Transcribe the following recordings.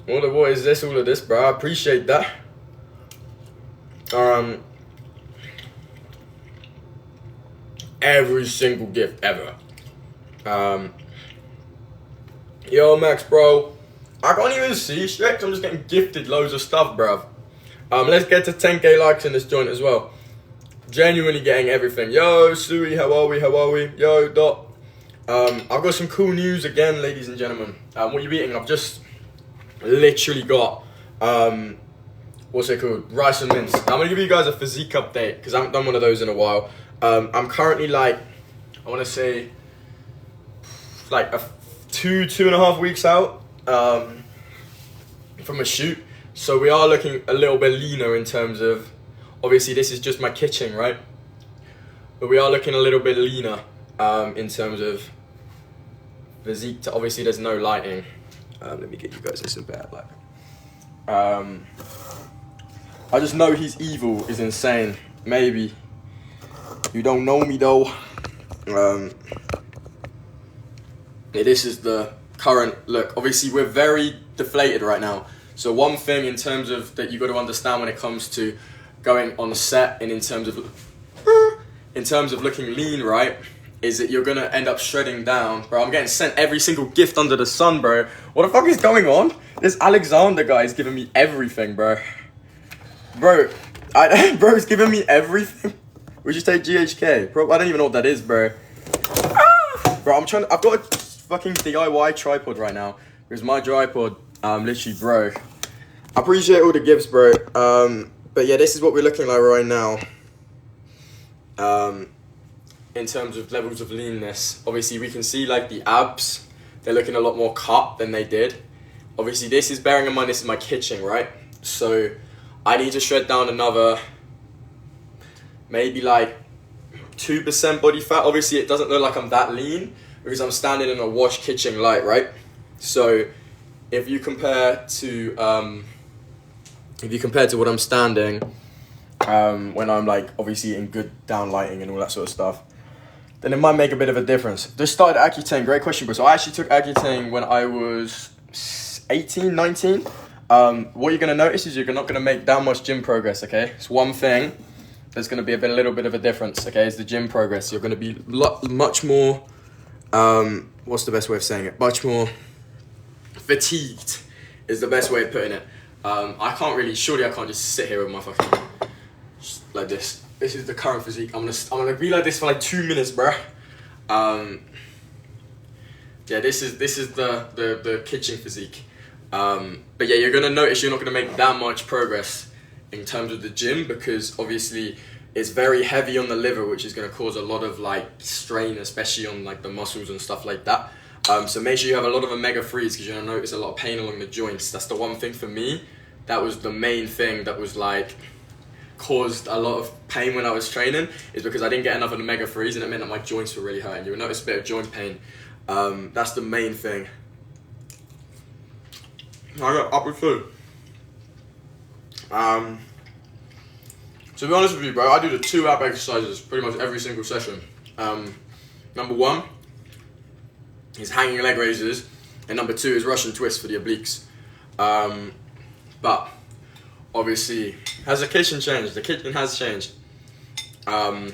What is this? All of this, bro. I appreciate that. Every single gift ever. Yo, Max, bro. I can't even see straight. I'm just getting gifted loads of stuff, bruv. Let's get to 10k likes in this joint as well. Genuinely getting everything. Yo, Sui, how are we? Yo, Dot. I've got some cool news again, ladies and gentlemen. What are you eating? I've just literally got, what's it called? Rice and mince. I'm going to give you guys a physique update because I haven't done one of those in a while. I'm currently like, I want to say, like 2.5 weeks out from a shoot. So we are looking a little bit leaner in terms of, obviously this is just my kitchen, right? But we are looking a little bit leaner in terms of physique. Obviously there's no lighting. Let me get you guys this in bad light. I just know he's evil is insane. Maybe. You don't know me though. Yeah, this is the current look. Obviously we're very deflated right now. So one thing in terms of that you got to understand when it comes to going on set and in terms of looking lean, right, is that you're gonna end up shredding down. Bro, I'm getting sent every single gift under the sun, bro. What the fuck is going on? This Alexander guy is giving me everything, bro. Bro's giving me everything. We just take GHK. Bro, I don't even know what that is, bro. Bro, I've got a fucking DIY tripod right now because my tripod literally broke. I appreciate all the gifts, bro. But yeah, this is what we're looking like right now. In terms of levels of leanness, obviously we can see like the abs, they're looking a lot more cut than they did. Obviously this is, bearing in mind, this is my kitchen, right? So I need to shred down another, maybe like 2% body fat. Obviously it doesn't look like I'm that lean because I'm standing in a wash kitchen light, right? So if you compare to what I'm standing when I'm like obviously in good down lighting and all that sort of stuff, then it might make a bit of a difference. Just started Accutane, great question, bro. So I actually took Accutane when I was 18, 19. What you're gonna notice is you're not gonna make that much gym progress, okay? It's one thing there's gonna be a little bit of a difference, okay? Is the gym progress. You're gonna be much more, what's the best way of saying it? Much more fatigued is the best way of putting it. I can't just sit here with my fucking, like this. This is the current physique. I'm gonna be like this for like 2 minutes, bruh. Yeah, this is the kitchen physique. But yeah, you're gonna notice you're not gonna make that much progress in terms of the gym because obviously it's very heavy on the liver, which is gonna cause a lot of like strain, especially on like the muscles and stuff like that. So make sure you have a lot of omega-3s because you're gonna notice a lot of pain along the joints. That's the one thing for me. That was the main thing that was like caused a lot of pain when I was training, is because I didn't get enough of the omega-3s and it meant that my joints were really hurting. You will notice a bit of joint pain. That's the main thing. I got upper food. To be honest with you, bro, I do the 2 ab exercises pretty much every single session. Number 1 is hanging leg raises, and number 2 is Russian twists for the obliques. But obviously, has the kitchen changed? The kitchen has changed. I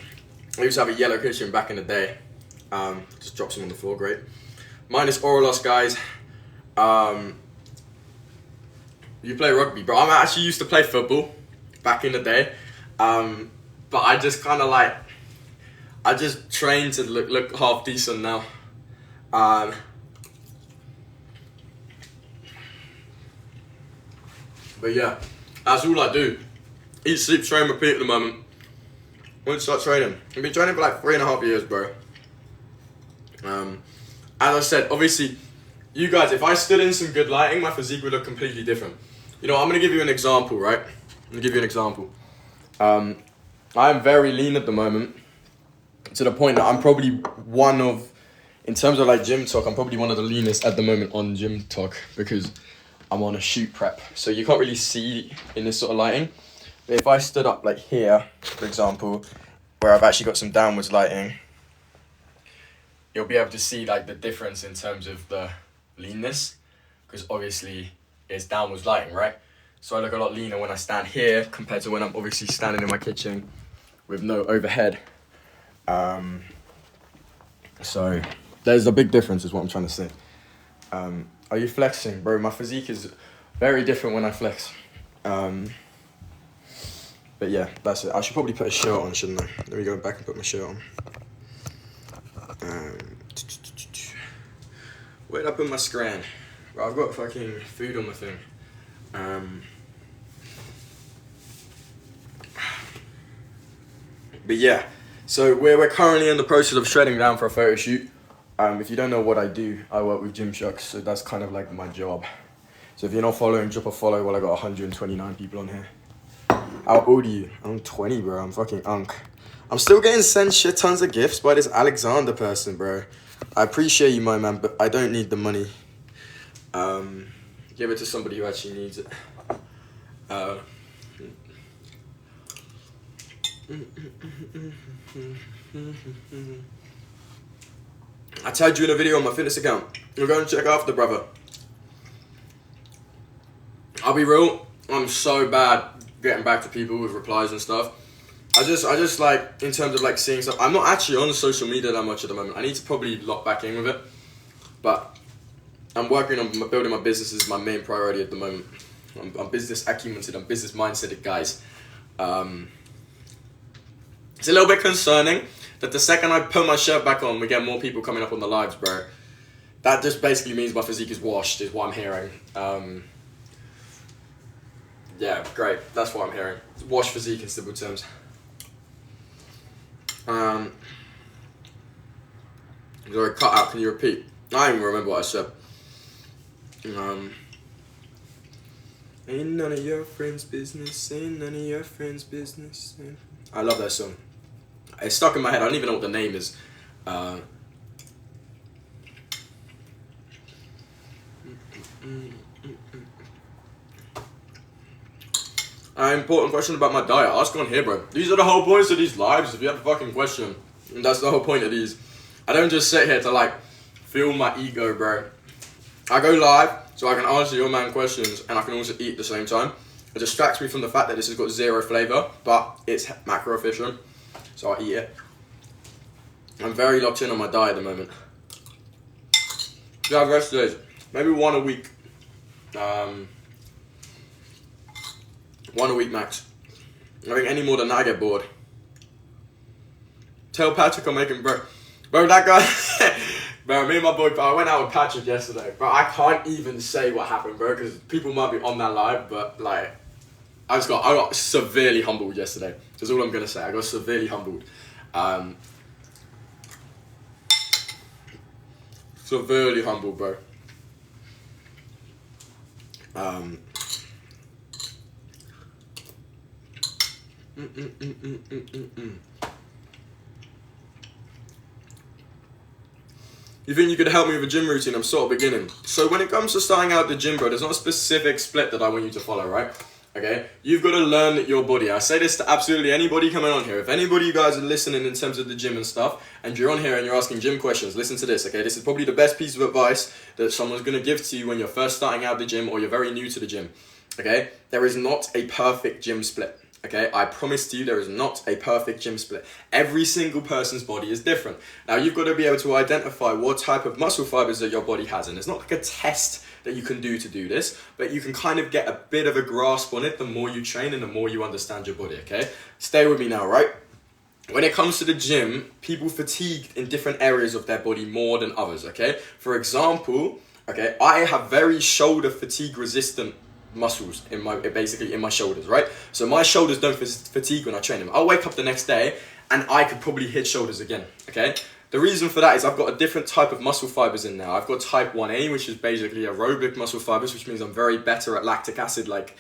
used to have a yellow kitchen back in the day. Just drop some on the floor, great. Mine is Oralos, guys. You play rugby, bro. I actually used to play football back in the day. But I just kind of like, I just train to look half decent now. But yeah, that's all I do. Eat, sleep, train, repeat at the moment. When to start training? I've been training for like 3.5 years, bro. As I said, obviously, you guys, if I stood in some good lighting, my physique would look completely different. You know, I'm going to give you an example, right? I'm going to give you an example. I am very lean at the moment, to the point that I'm probably one of, in terms of like gym talk, I'm probably one of the leanest at the moment on gym talk because I'm on a shoot prep. So you can't really see in this sort of lighting. But if I stood up like here, for example, where I've actually got some downwards lighting, you'll be able to see like the difference in terms of the leanness, because obviously is downwards lighting, right? So I look a lot leaner when I stand here compared to when I'm obviously standing in my kitchen with no overhead. So there's a big difference is what I'm trying to say. Are you flexing? Bro, my physique is very different when I flex. But yeah, that's it. I should probably put a shirt on, shouldn't I? Let me go back and put my shirt on. Where'd I put my scran? Bro, I've got fucking food on my thing. But yeah, so we're currently in the process of shredding down for a photo shoot. If you don't know what I do, I work with Gymshark, so that's kind of like my job. So if you're not following, drop a follow. Well, I got 129 people on here. How old are you? I'm 20, bro. I'm fucking unk. I'm still getting sent shit tons of gifts by this Alexander person, bro. I appreciate you, my man, but I don't need the money. Give it to somebody who actually needs it. I tagged you in a video on my fitness account. You're going to check after, brother. I'll be real, I'm so bad getting back to people with replies and stuff. I just like, in terms of like seeing stuff, I'm not actually on social media that much at the moment. I need to probably lock back in with it. But I'm working on building my business is my main priority at the moment. I'm business acumented, I'm business mindseted, guys. It's a little bit concerning that the second I put my shirt back on, we get more people coming up on the lives, bro. That just basically means my physique is washed, is what I'm hearing. Yeah, great. That's what I'm hearing. Wash physique in simple terms. Sorry, cut out. Can you repeat? I don't even remember what I said. Ain't none of your friends' business. Ain't none of your friends' business. I love that song. It's stuck in my head. I don't even know what the name is. Important question about my diet. Ask on here, bro. These are the whole points of these lives. If you have a fucking question, and that's the whole point of these. I don't just sit here to like feel my ego, bro. I go live so I can answer your man questions and I can also eat at the same time. It distracts me from the fact that this has got zero flavor, but it's macro efficient, so I eat it. I'm very locked in on my diet at the moment. Yeah, rest days, maybe one a week. 1 a week max. I think any more than that I get bored. Tell Patrick I'm making bro, that guy. Bro, me and my boy, I went out with Patrick yesterday. Bro, I can't even say what happened, bro, because people might be on that live, but like, I got severely humbled yesterday. That's all I'm gonna say. I got severely humbled. Severely humbled, bro. You think you could help me with a gym routine? I'm sort of beginning. So when it comes to starting out the gym, bro, there's not a specific split that I want you to follow, right? Okay? You've got to learn your body. I say this to absolutely anybody coming on here. If anybody you guys are listening in terms of the gym and stuff, and you're on here and you're asking gym questions, listen to this, okay? This is probably the best piece of advice that someone's going to give to you when you're first starting out the gym or you're very new to the gym, okay? There is not a perfect gym split. Okay, I promise to you there is not a perfect gym split. Every single person's body is different. Now you've got to be able to identify what type of muscle fibers that your body has, and it's not like a test that you can do to do this, but you can kind of get a bit of a grasp on it the more you train and the more you understand your body, okay? Stay with me now, right? When it comes to the gym, people fatigue in different areas of their body more than others, okay? For example, okay, I have very shoulder fatigue resistant muscles in my shoulders, right? So my shoulders don't fatigue when I train them. I'll wake up the next day and I could probably hit shoulders again, okay? The reason for that is I've got a different type of muscle fibers in there. I've got type 1A, which is basically aerobic muscle fibers, which means I'm very better at lactic acid, like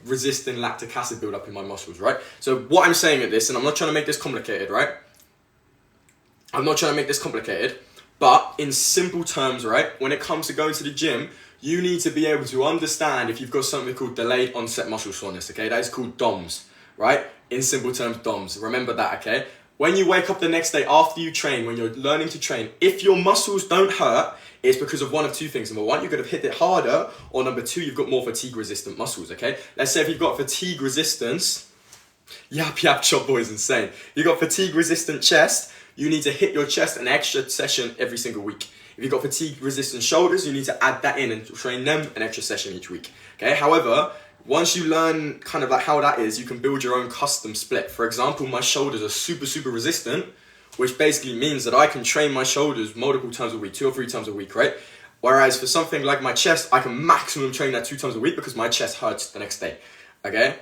resisting lactic acid buildup in my muscles, right? So what I'm saying at this, and I'm not trying to make this complicated, right? I'm not trying to make this complicated, but in simple terms, right? When it comes to going to the gym, you need to be able to understand if you've got something called delayed onset muscle soreness, okay? That is called DOMS, right? In simple terms, DOMS. Remember that, okay? when you wake up the next day after you train, when you're learning to train, if your muscles don't hurt, it's because of one of two things. Number one, you could have hit it harder, or number two, you've got more fatigue-resistant muscles, okay? Let's say if you've got fatigue resistance, yap, chop boy is insane. You've got fatigue-resistant chest, you need to hit your chest an extra session every single week. If you've got fatigue-resistant shoulders, you need to add that in and train them an extra session each week, okay? However, once you learn kind of like how that is, you can build your own custom split. For example, my shoulders are super resistant, which basically means that I can train my shoulders multiple times a week, 2 or 3 times a week, right? Whereas for something like my chest, I can maximum train that 2 times a week because my chest hurts the next day, okay?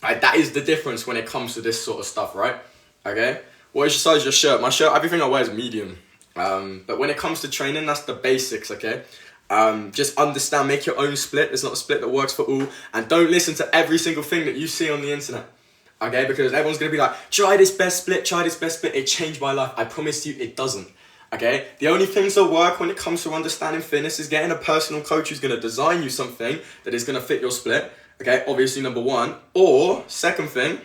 Right, that is the difference when it comes to this sort of stuff, right? Okay? What is the size of your shirt? My shirt, everything I wear is medium. But when it comes to training, that's the basics, okay? Just understand, make your own split. There's not a split that works for all. And don't listen to every single thing that you see on the internet. Okay, because everyone's going to be like, try this best split, it changed my life. I promise you it doesn't. Okay, the only things that work when it comes to understanding fitness is getting a personal coach who's going to design you something that is going to fit your split. Okay, obviously number one. Or second thing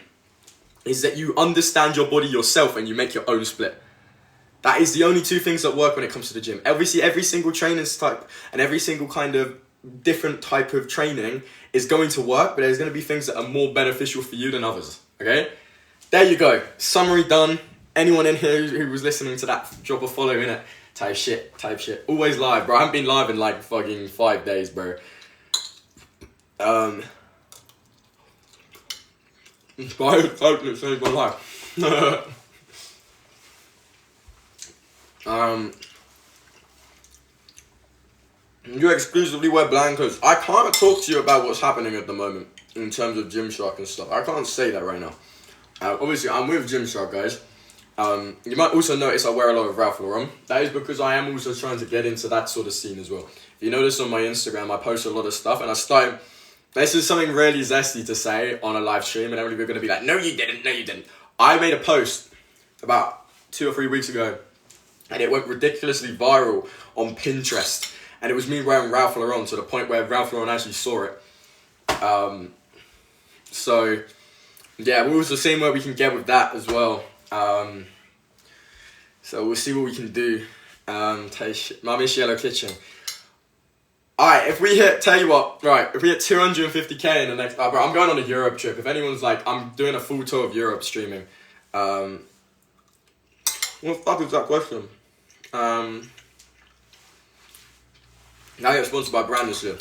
is that you understand your body yourself and you make your own split. That is the only two things that work when it comes to the gym. Obviously every single training type and every single kind of different type of training is going to work, but there's going to be things that are more beneficial for you than others. Okay, there you go. Summary done. Anyone in here who was listening to that, drop a follow in it. Type shit. Always live, bro. I haven't been live in like fucking 5 days, bro. But I hope it saved my life. You exclusively wear blankets. I can't talk to you about what's happening at the moment in terms of Gymshark and stuff. I can't say that right now. Obviously, I'm with Gymshark, guys. You might also notice I wear a lot of Ralph Lauren. That is because I am also trying to get into that sort of scene as well. If you notice on my Instagram, I post a lot of stuff, and I started... This is something really zesty to say on a live stream, and everybody are going to be like, no, you didn't. I made a post about 2 or 3 weeks ago, and it went ridiculously viral on Pinterest. And it was me wearing Ralph Lauren to the point where Ralph Lauren actually saw it. So, yeah, we'll also see where we can get with that as well. So we'll see what we can do. Mami's Yellow Kitchen. Alright, if we hit 250k in the next... bro, I'm going on a Europe trip. If anyone's like, I'm doing a full tour of Europe streaming. What the fuck is that question? Now I get sponsored by brand this year.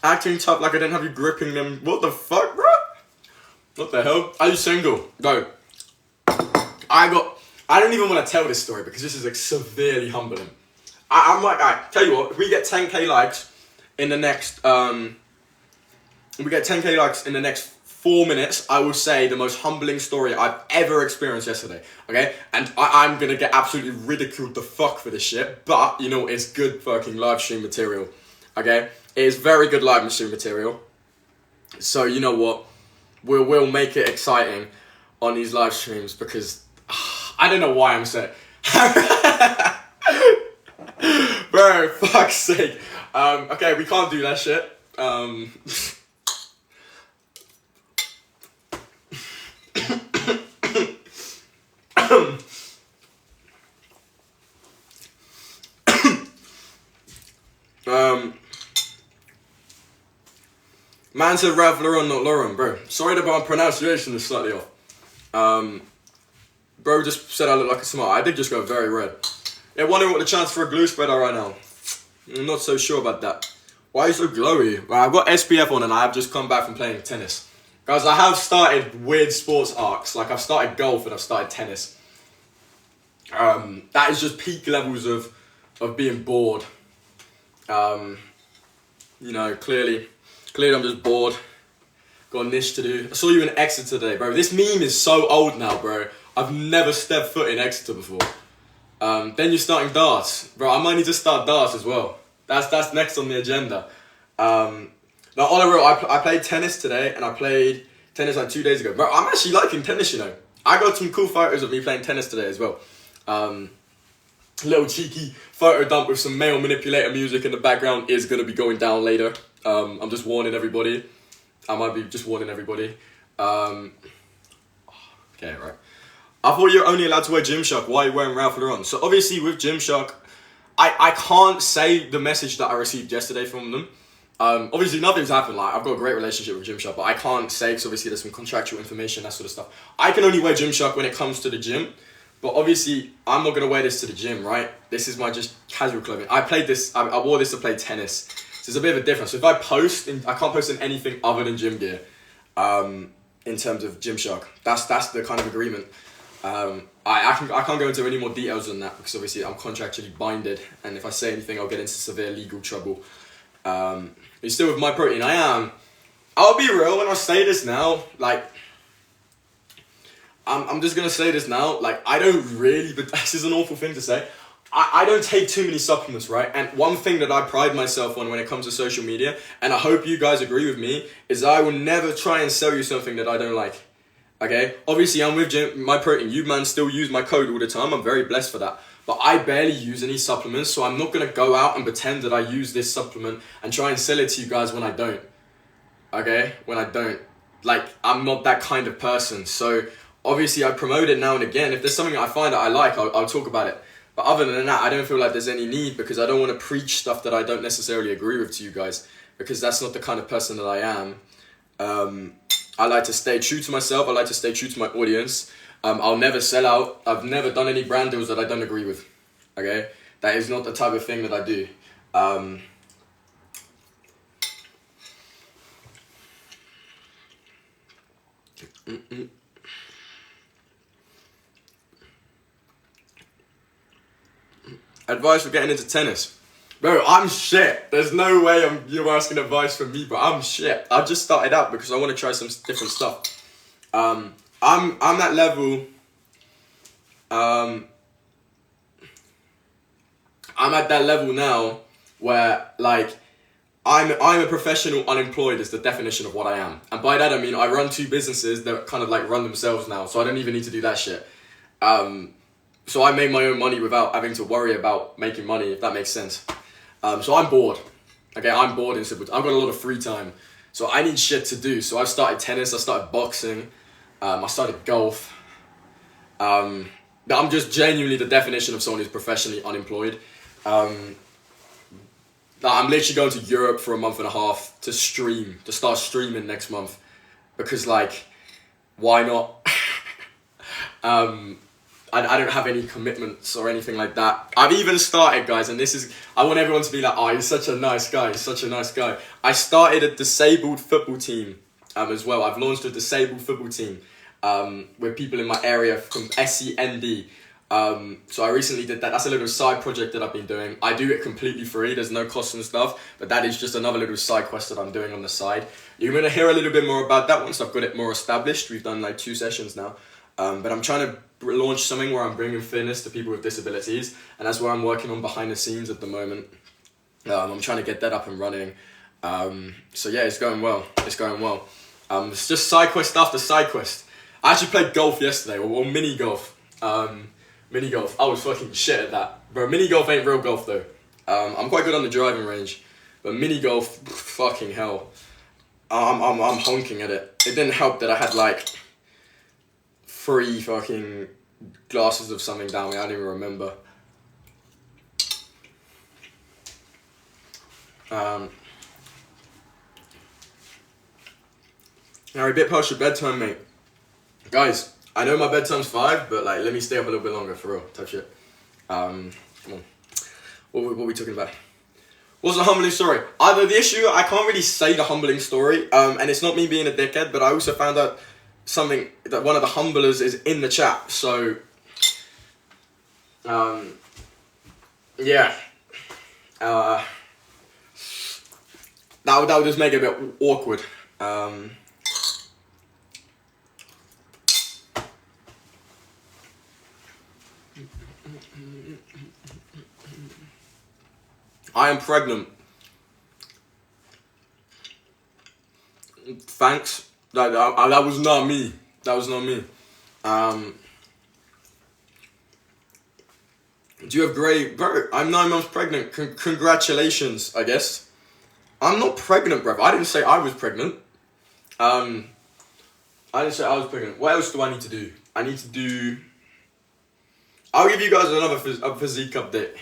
Acting tough like I didn't have you gripping them. What the fuck, bro? What the hell? Are you single? Go. I don't even want to tell this story because this is like severely humbling. I'm like, alright, tell you what, if we get 10k likes in the next, 4 minutes, I will say the most humbling story I've ever experienced yesterday, okay? And I'm gonna get absolutely ridiculed the fuck for this shit, but, you know, it's good fucking live stream material, okay? It is very good live stream material. So, you know what? We'll make it exciting on these live streams because, I don't know why I'm saying... Bro, fuck's sake. Okay, we can't do that shit. Man said Ralph Lauren, not Lauren, bro. Sorry that my pronunciation is slightly off. Bro just said I look like a smart. I did just go very red. Yeah, wondering what the chance for a glue spread are right now. I'm not so sure about that. Why are you so glowy? Well, I've got SPF on and I have just come back from playing tennis. Guys, I have started weird sports arcs. Like, I've started golf and I've started tennis. That is just peak levels of being bored. You know, clearly I'm just bored. Got a niche to do. I saw you in Exeter today, bro. This meme is so old now, bro. I've never stepped foot in Exeter before. Then you're starting darts. Bro, I might need to start darts as well. That's next on the agenda. Now, on a real, I played tennis today, and I played tennis like 2 days ago. Bro, I'm actually liking tennis, you know. I got some cool photos of me playing tennis today as well. Little cheeky photo dump with some male manipulator music in the background is going to be going down later. I'm just warning everybody. I might be just warning everybody. Okay, right. I thought you're only allowed to wear Gymshark. Why are you wearing Ralph Lauren? So obviously with Gymshark, I can't say the message that I received yesterday from them. Obviously nothing's happened. Like, I've got a great relationship with Gymshark, but I can't say because obviously there's some contractual information, that sort of stuff. I can only wear Gymshark when it comes to the gym, but obviously I'm not gonna wear this to the gym, right? This is my just casual clothing. I wore this to play tennis, so it's a bit of a difference. So if I post, I can't post in anything other than gym gear. In terms of Gymshark, that's the kind of agreement. I can't go into any more details than that because obviously I'm contractually binded, and if I say anything, I'll get into severe legal trouble. But still with My Protein, I'll be real when I say this now, like, I'm just gonna say this now, like, I don't really, but this is an awful thing to say, I don't take too many supplements, right? And one thing that I pride myself on when it comes to social media, and I hope you guys agree with me, is I will never try and sell you something that I don't like. Okay? Obviously, I'm with My Protein. You man still use my code all the time. I'm very blessed for that. But I barely use any supplements, so I'm not going to go out and pretend that I use this supplement and try and sell it to you guys when I don't. Okay? When I don't. Like, I'm not that kind of person. So, obviously, I promote it now and again. If there's something that I find that I like, I'll talk about it. But other than that, I don't feel like there's any need because I don't want to preach stuff that I don't necessarily agree with to you guys because that's not the kind of person that I am. I like to stay true to myself. I like to stay true to my audience. I'll never sell out. I've never done any brand deals that I don't agree with. Okay? That is not the type of thing that I do. Advice for getting into tennis. Bro, I'm shit. There's no way you're asking advice from me, but I'm shit. I just started out because I want to try some different stuff. I'm that level. I'm at that level now where, like, I'm a professional unemployed is the definition of what I am. And by that I mean I run 2 businesses that kind of like run themselves now, so I don't even need to do that shit. So I make my own money without having to worry about making money, if that makes sense. So I'm bored. Okay, I'm bored in simple. I've got a lot of free time. So I need shit to do. So I've started tennis, I started boxing, I started golf. I'm just genuinely the definition of someone who's professionally unemployed. I'm literally going to Europe for a month and a half to start streaming next month. Because, like, why not? I don't have any commitments or anything like that. I've even started, guys, and I want everyone to be like, oh, he's such a nice guy, I started a disabled football team as well. I've launched a disabled football team with people in my area from SEND. So I recently did that. That's a little side project that I've been doing. I do it completely free. There's no cost and stuff, but that is just another little side quest that I'm doing on the side. You're going to hear a little bit more about that once I've got it more established. We've done like 2 sessions now. But I'm trying to launch something where I'm bringing fitness to people with disabilities, and that's where I'm working on behind the scenes at the moment. I'm trying to get that up and running. So yeah, it's going well. It's just side quest after side quest. I actually played golf yesterday, or mini golf. Mini golf. I was fucking shit at that. Bro, mini golf ain't real golf though. I'm quite good on the driving range, but mini golf, fucking hell. I'm honking at it. It didn't help that I had like 3 fucking glasses of something down me. I don't even remember. Now a bit past your bedtime, mate. Guys, I know my bedtime's 5, but like, let me stay up a little bit longer, for real. Touch it. Come on. What are we talking about? What's the humbling story? The issue, I can't really say the humbling story, and it's not me being a dickhead, but I also found out something that one of the humblers is in the chat, so yeah, that would just make it a bit awkward. I am pregnant. Thanks. That was not me. Do you have great... Bro, I'm 9 months pregnant. Congratulations, I guess. I'm not pregnant, bro. I didn't say I was pregnant. What else do I need to do? I need to do I'll give you guys another physique update.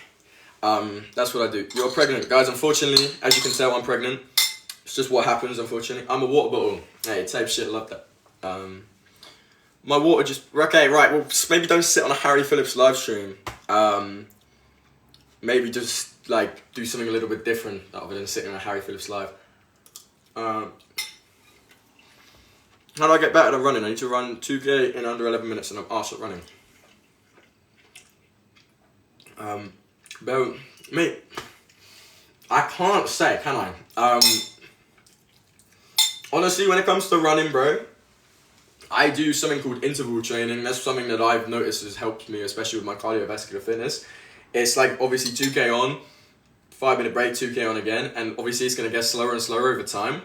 That's what I do. You're pregnant, guys. Unfortunately, as you can tell, I'm pregnant. It's just what happens. Unfortunately, I'm a water bottle. Hey, type shit. Love that. My water just okay. Right. Well, maybe don't sit on a Harry Phillips live stream. Maybe just like do something a little bit different other than sitting on a Harry Phillips live. How do I get better at running? I need to run 2K in under 11 minutes and I'm arse at running. But, mate, I can't say, can I? Honestly, when it comes to running, bro, I do something called interval training. That's something that I've noticed has helped me, especially with my cardiovascular fitness. It's like, obviously, 2K on, 5-minute break, 2K on again, and obviously it's going to get slower and slower over time.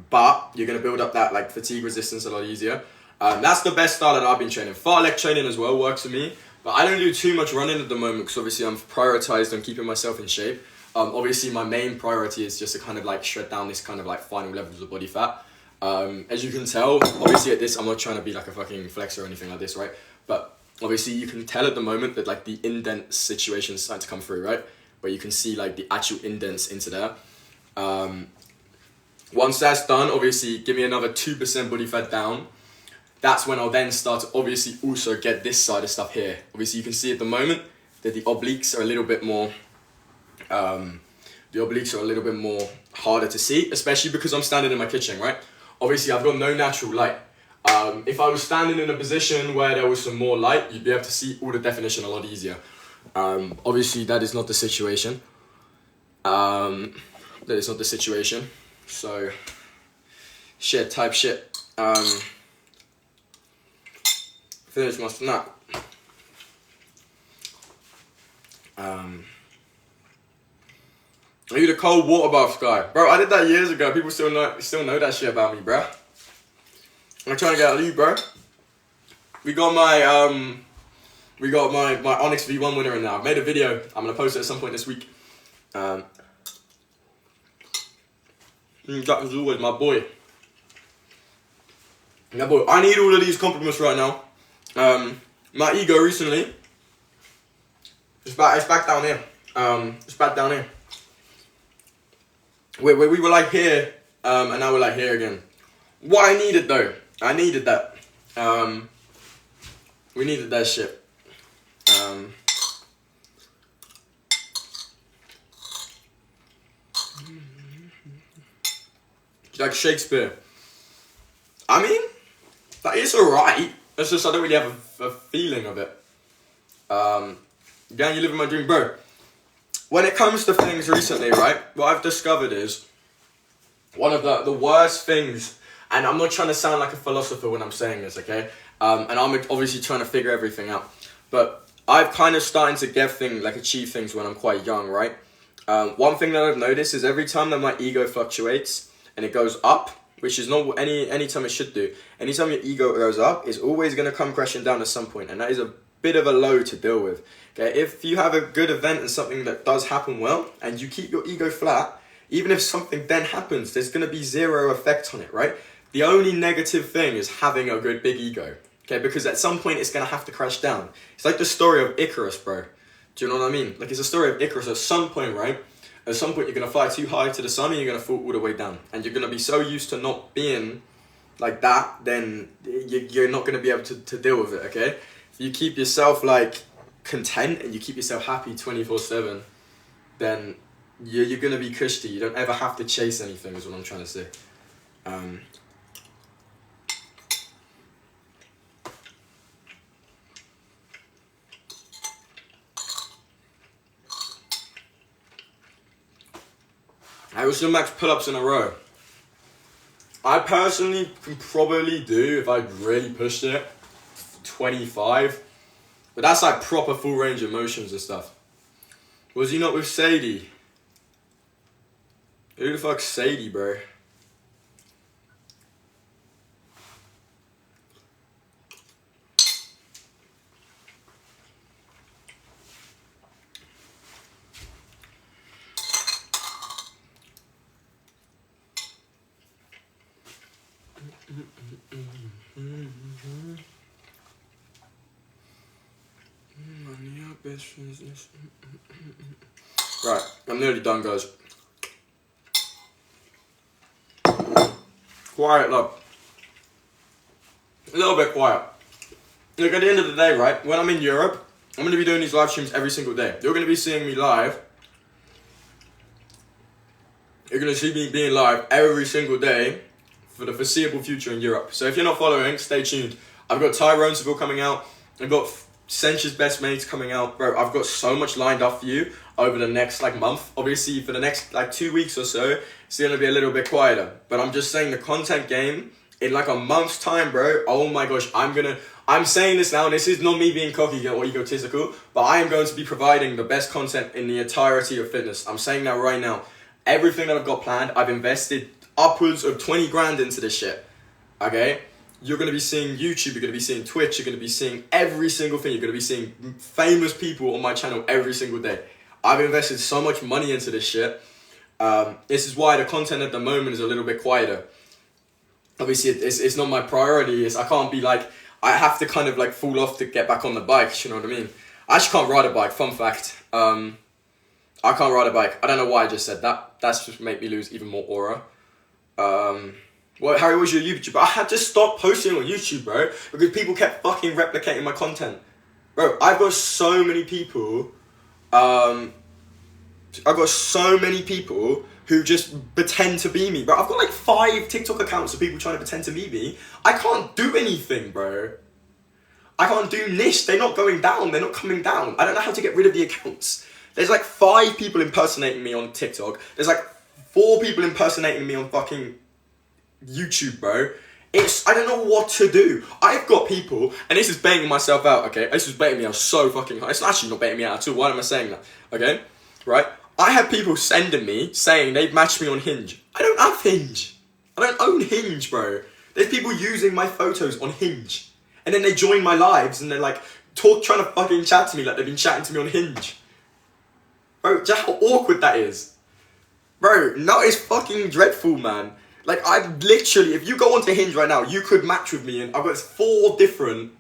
But you're going to build up that like fatigue resistance a lot easier. That's the best style that I've been training. Fartlek training as well works for me. But I don't do too much running at the moment because obviously I'm prioritized on keeping myself in shape. Obviously my main priority is just to kind of like shred down this kind of like final levels of body fat. As you can tell, obviously at this, I'm not trying to be like a fucking flexor or anything like this, right? But obviously you can tell at the moment that like the indent situation is starting to come through, right? Where you can see like the actual indents into there. Once that's done, obviously give me another 2% body fat down. That's when I'll then start to obviously also get this side of stuff here. Obviously you can see at the moment that the obliques are a little bit more, harder to see, especially because I'm standing in my kitchen, right? Obviously I've got no natural light. If I was standing in a position where there was some more light, you'd be able to see all the definition a lot easier. Obviously that is not the situation. So, type shit. Finish my snack. Are you the cold water bath guy? Bro, I did that years ago. People still know that shit about me, bro. I'm trying to get out of you, bro. We got my Onyx V1 winner in now. I've made a video. I'm gonna post it at some point this week. That was always my boy. Yeah, boy. I need all of these compliments right now. My ego recently. It's back down here. It's back down here. We were like here, and now we're like here again. What I needed though, I needed that. We needed that shit. Like Shakespeare. I mean, it's alright. It's just I don't really have a feeling of it. Again, you living my dream, bro. When it comes to things recently, right? What I've discovered is one of the worst things, and I'm not trying to sound like a philosopher when I'm saying this, okay? And I'm obviously trying to figure everything out. But I've kind of starting to achieve things when I'm quite young, right? One thing that I've noticed is every time that my ego fluctuates and it goes up, which is not any time it should do. Anytime your ego goes up, it's always going to come crashing down at some point, and that is a bit of a low to deal with. Okay, if you have a good event and something that does happen well, and you keep your ego flat, even if something then happens, there's going to be zero effect on it, right? The only negative thing is having a good big ego, okay? Because at some point it's going to have to crash down. It's like the story of Icarus, bro. Do you know what I mean? Like it's a story of Icarus. At some point, right? At some point, you're going to fly too high to the sun and you're going to fall all the way down. And you're going to be so used to not being like that, then you're not going to be able to deal with it, okay? If you keep yourself, like, content and you keep yourself happy 24/7, then you're going to be cushy. You don't ever have to chase anything, is what I'm trying to say. I was the max pull-ups in a row. I personally can probably do, if I really pushed it, 25. But that's like proper full range of motions and stuff. Was he not with Sadie? Who the fuck's Sadie, bro? Right, I'm nearly done, guys. Quiet, love. A little bit quiet. Look, at the end of the day, right, when I'm in Europe, I'm going to be doing these live streams every single day. You're going to be seeing me live. You're going to see me being live every single day for the foreseeable future in Europe. So if you're not following, stay tuned. I've got Tyrone Seville coming out. I've got Sench's Best Mates coming out. Bro, I've got so much lined up for you over the next month. Obviously, for the next 2 weeks or so, it's going to be a little bit quieter. But I'm just saying the content game, in a month's time, bro, oh my gosh, I'm saying this now, this is not me being cocky or egotistical, but I am going to be providing the best content in the entirety of fitness. I'm saying that right now. Everything that I've got planned, I've invested upwards of 20 grand into this shit, okay? You're going to be seeing YouTube, you're going to be seeing Twitch, you're going to be seeing every single thing, you're going to be seeing famous people on my channel every single day. I've invested so much money into this shit. This is why the content at the moment is a little bit quieter. Obviously, it's not my priority. I can't be I have to kind of fall off to get back on the bike, you know what I mean? I actually can't ride a bike, fun fact. I can't ride a bike. I don't know why I just said that. That's just make me lose even more aura. Well, Harry, what's your YouTube? I had to stop posting on YouTube, bro, because people kept fucking replicating my content. Bro, I've got so many people, who just pretend to be me, bro. I've got 5 TikTok accounts of people trying to pretend to be me. I can't do anything, bro. I can't do niche. They're not going down. They're not coming down. I don't know how to get rid of the accounts. There's 5 people impersonating me on TikTok. There's 4 people impersonating me on fucking YouTube, bro. I don't know what to do. I've got people, and this is baiting myself out, okay? This is baiting me out so fucking hard. It's actually not baiting me out at all. Why am I saying that? Okay? Right? I have people sending me saying they've matched me on Hinge. I don't have Hinge. I don't own Hinge, bro. There's people using my photos on Hinge. And then they join my lives and they're trying to fucking chat to me like they've been chatting to me on Hinge. Bro, just how awkward that is. Bro, no, it's fucking dreadful, man. I literally, if you go onto Hinge right now, you could match with me, and I've got 4 different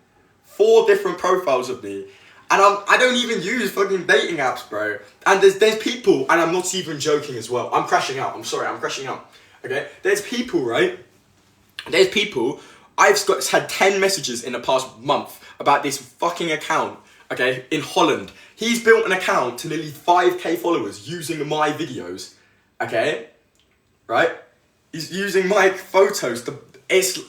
profiles of me. And I don't even use fucking dating apps, bro. And there's people, and I'm not even joking as well. I'm crashing out. I'm sorry, I'm crashing out. Okay? There's people, right? There's people, I've had 10 messages in the past month about this fucking account, okay, in Holland. He's built an account to nearly 5k followers using my videos, okay? Right? He's using my photos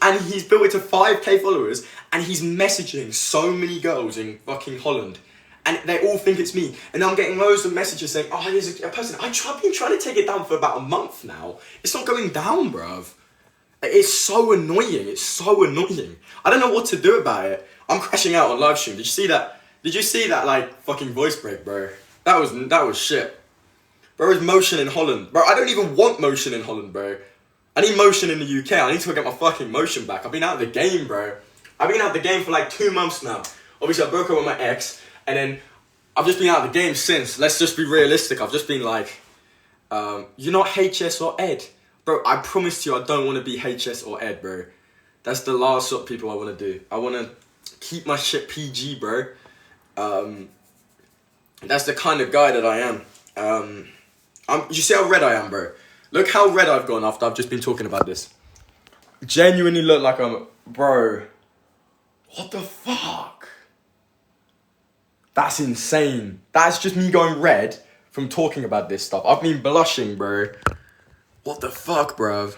and he's built it to 5k followers, and he's messaging so many girls in fucking Holland, and they all think it's me. And I'm getting loads of messages saying, oh, here's a person. I've been trying to take it down for about a month now. It's not going down, bruv. It's so annoying. It's so annoying. I don't know what to do about it. I'm crashing out on live stream. Did you see that? Did you see that fucking voice break, bro? That was shit. Bro, it's motion in Holland. Bro, I don't even want motion in Holland, bro. I need motion in the UK. I need to get my fucking motion back. I've been out of the game, bro. I've been out of the game for 2 months now. Obviously, I broke up with my ex, and then I've just been out of the game since. Let's just be realistic. I've just been you're not HS or Ed. Bro, I promise you I don't want to be HS or Ed, bro. That's the last sort of people I want to do. I want to keep my shit PG, bro. That's the kind of guy that I am. You see how red I am, bro? Look how red I've gone after I've just been talking about this. Genuinely look like I'm... Bro. What the fuck? That's insane. That's just me going red from talking about this stuff. I've been blushing, bro. What the fuck, bruv?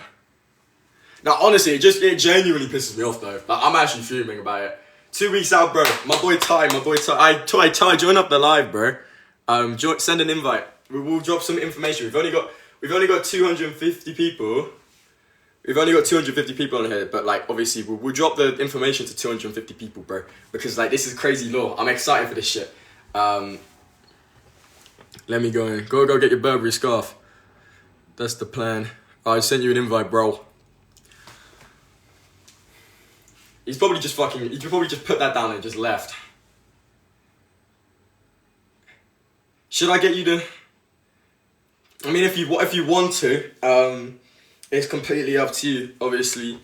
Now, honestly, it genuinely pisses me off, though. I'm actually fuming about it. 2 weeks out, bro. My boy Ty. Ty, join up the live, bro. Send an invite. We'll drop some information. We've only got 250 people. We've only got 250 people on here, but obviously we'll drop the information to 250 people, bro. Because this is crazy law. I'm excited for this shit. Let me go in. Go get your Burberry scarf. That's the plan. I sent you an invite, bro. He probably just put that down and just left. Should I get you to... I mean, if you want to, it's completely up to you, obviously.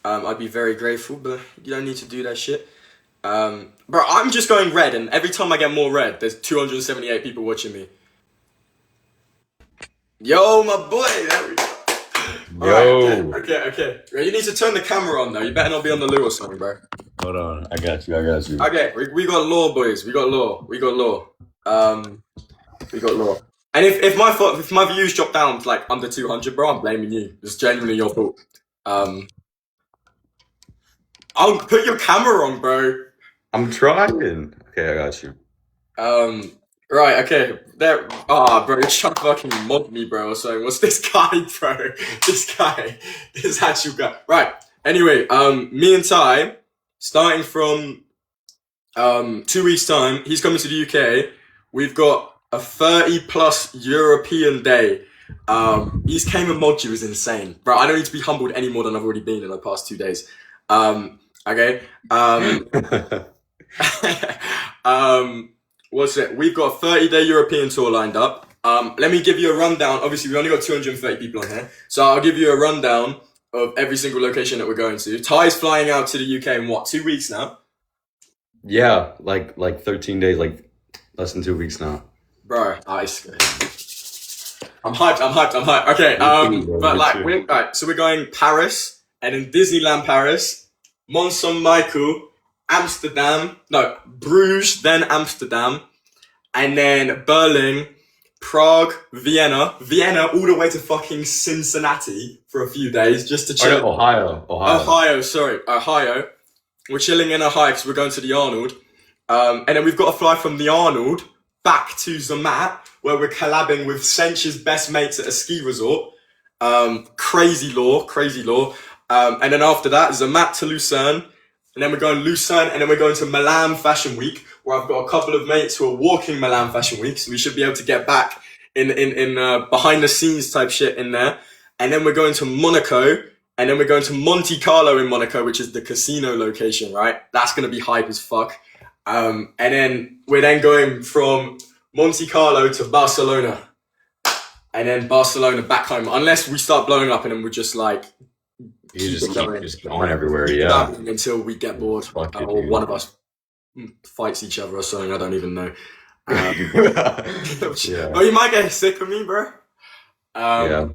I'd be very grateful, but you don't need to do that shit. Bro, I'm just going red, and every time I get more red, there's 278 people watching me. Yo, my boy, there we go. All right, Yo, okay. You need to turn the camera on though. You better not be on the loo or something, bro. hold on. I got you. I got you. Okay, we got law, boys. We got law. We got law. We got law. And if my views drop down to like under 200, bro, I'm blaming you. It's genuinely your fault. I'll put your camera on, bro. I'm trying. Okay, I got you. Right, okay. There. Bro, you're trying to fucking mob me, bro. So what's this guy, bro? This actual guy. Right. Anyway, me and Ty, starting from 2 weeks time, he's coming to the UK. We've got a 30+ European day. He's came and mobbed you is insane, bro. I don't need to be humbled any more than I've already been in the past 2 days. Okay. What's it? We've got a 30-day European tour lined up. Let me give you a rundown. Obviously, we only got 230 people on here, so I'll give you a rundown of every single location that we're going to. Ty's flying out to the UK in what, 2 weeks now? Yeah, like 13 days, like less than 2 weeks now. Bro, ice. I'm hyped. Okay, but like, alright, so we're going Paris, and then Disneyland Paris, Mont Saint Michael, Amsterdam, no, Bruges, then Amsterdam, and then Berlin, Prague, Vienna, all the way to fucking Cincinnati for a few days just to chill. Ohio. Ohio. We're chilling in Ohio because we're going to the Arnold. And then we've got to fly from the Arnold back to Zermatt, where we're collabing with Sench's best mates at a ski resort. Crazy law. And then after that, Zermatt to Lucerne. And then we're going Lucerne, and then we're going to Milan Fashion Week, where I've got a couple of mates who are walking Milan Fashion Week, so we should be able to get back in behind the scenes type shit in there. And then we're going to Monaco, and then we're going to Monte Carlo in Monaco, which is the casino location, right? That's gonna be hype as fuck. And then we're then going from Monte Carlo to Barcelona, and then Barcelona back home, unless we start blowing up and then we're just like, You just keep going everywhere, yeah. Until we get bored, or dude. one of us fights each other or something. I don't even know. Yeah. Oh, you might get sick of me, bro. Yeah.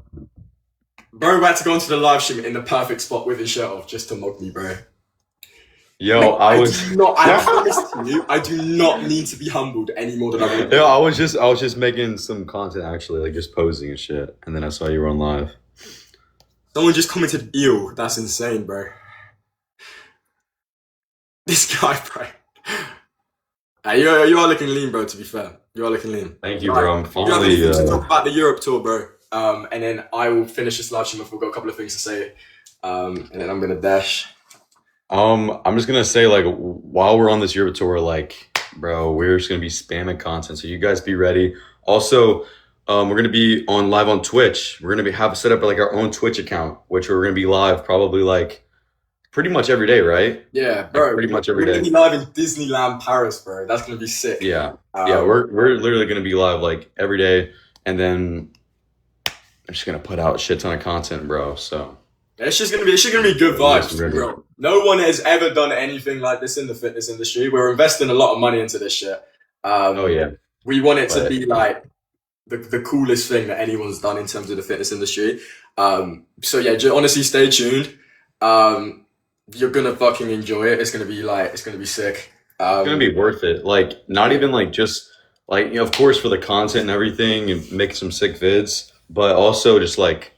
Bro, about to go onto the live stream in the perfect spot with his shirt off just to mock me, bro. Yo, I promise to you, I do not need to be humbled any more than I would. Yo, I was just making some content actually, like just posing and shit, and then I saw you were on live. Someone just commented, ew, that's insane, bro. This guy, bro. You are looking lean, bro, to be fair. You are looking lean. Thank you, bro. I'm You have finally anything to talk about the Europe tour, bro. And then I will finish this live stream if we've got a couple of things to say. And then I'm going to dash. I'm just gonna say, like, while we're on this Europe tour, like, bro, we're just gonna be spamming content, so you guys be ready. Also, we're gonna be on live on Twitch. We're gonna have set up like our own Twitch account, which we're gonna be live probably like pretty much every day, right? Yeah, bro. Like, pretty much every We're day. going to be live in Disneyland Paris, bro. That's going to be sick. Yeah, we're literally gonna be live like every day, and then I'm just gonna put out a shit ton of content, bro. So it's just gonna be good vibes, bro. No one has ever done anything like this in the fitness industry. We're investing a lot of money into this shit. oh yeah, We want it to be like the coolest thing that anyone's done in terms of the fitness industry. So yeah, honestly, stay tuned. You're gonna fucking enjoy it. It's gonna be sick. it's gonna be worth it. Like, not even like just like, you know, of course for the content and everything, and make some sick vids, but also just like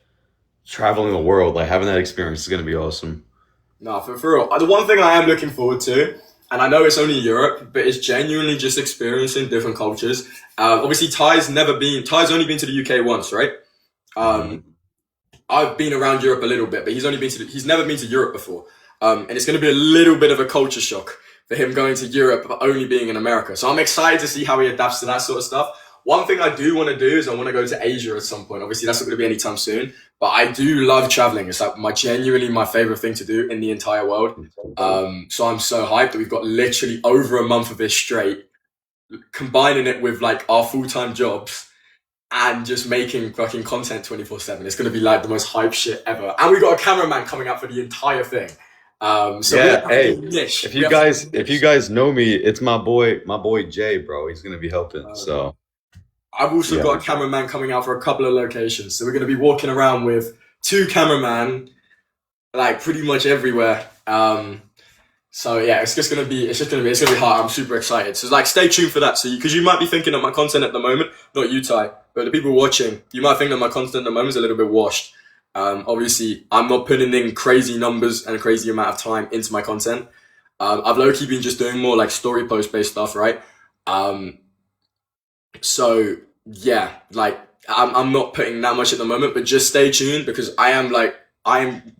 traveling the world, like having that experience is gonna be awesome. No, for real. The one thing I am looking forward to, and I know it's only Europe, but it's genuinely just experiencing different cultures. Obviously, Ty's only been to the UK once, right? I've been around Europe a little bit, but he's never been to Europe before. And it's going to be a little bit of a culture shock for him going to Europe, but only being in America. So I'm excited to see how he adapts to that sort of stuff. One thing I do want to do is I want to go to Asia at some point. Obviously, that's not going to be anytime soon, but I do love traveling. It's like genuinely my favorite thing to do in the entire world. So I'm so hyped that we've got literally over a month of this straight, combining it with like our full-time jobs and just making fucking content 24/7. It's going to be like the most hype shit ever. And we got a cameraman coming out for the entire thing. So we Yeah, have hey, a niche. if We you have guys a if you niche. guys know me, it's my boy Jay, bro. He's gonna be helping. Um, So I've also yeah. got a cameraman coming out for a couple of locations. So we're going to be walking around with two cameramen, like pretty much everywhere. So yeah, it's gonna be hard. I'm super excited. So like, stay tuned for that. So because you might be thinking that my content at the moment, not you, Ty, but the people watching, you might think that my content at the moment is a little bit washed. Obviously, I'm not putting in crazy numbers and a crazy amount of time into my content. I've low key been just doing more like story post based stuff, right? Um, so yeah, like I'm not putting that much at the moment, but just stay tuned because I am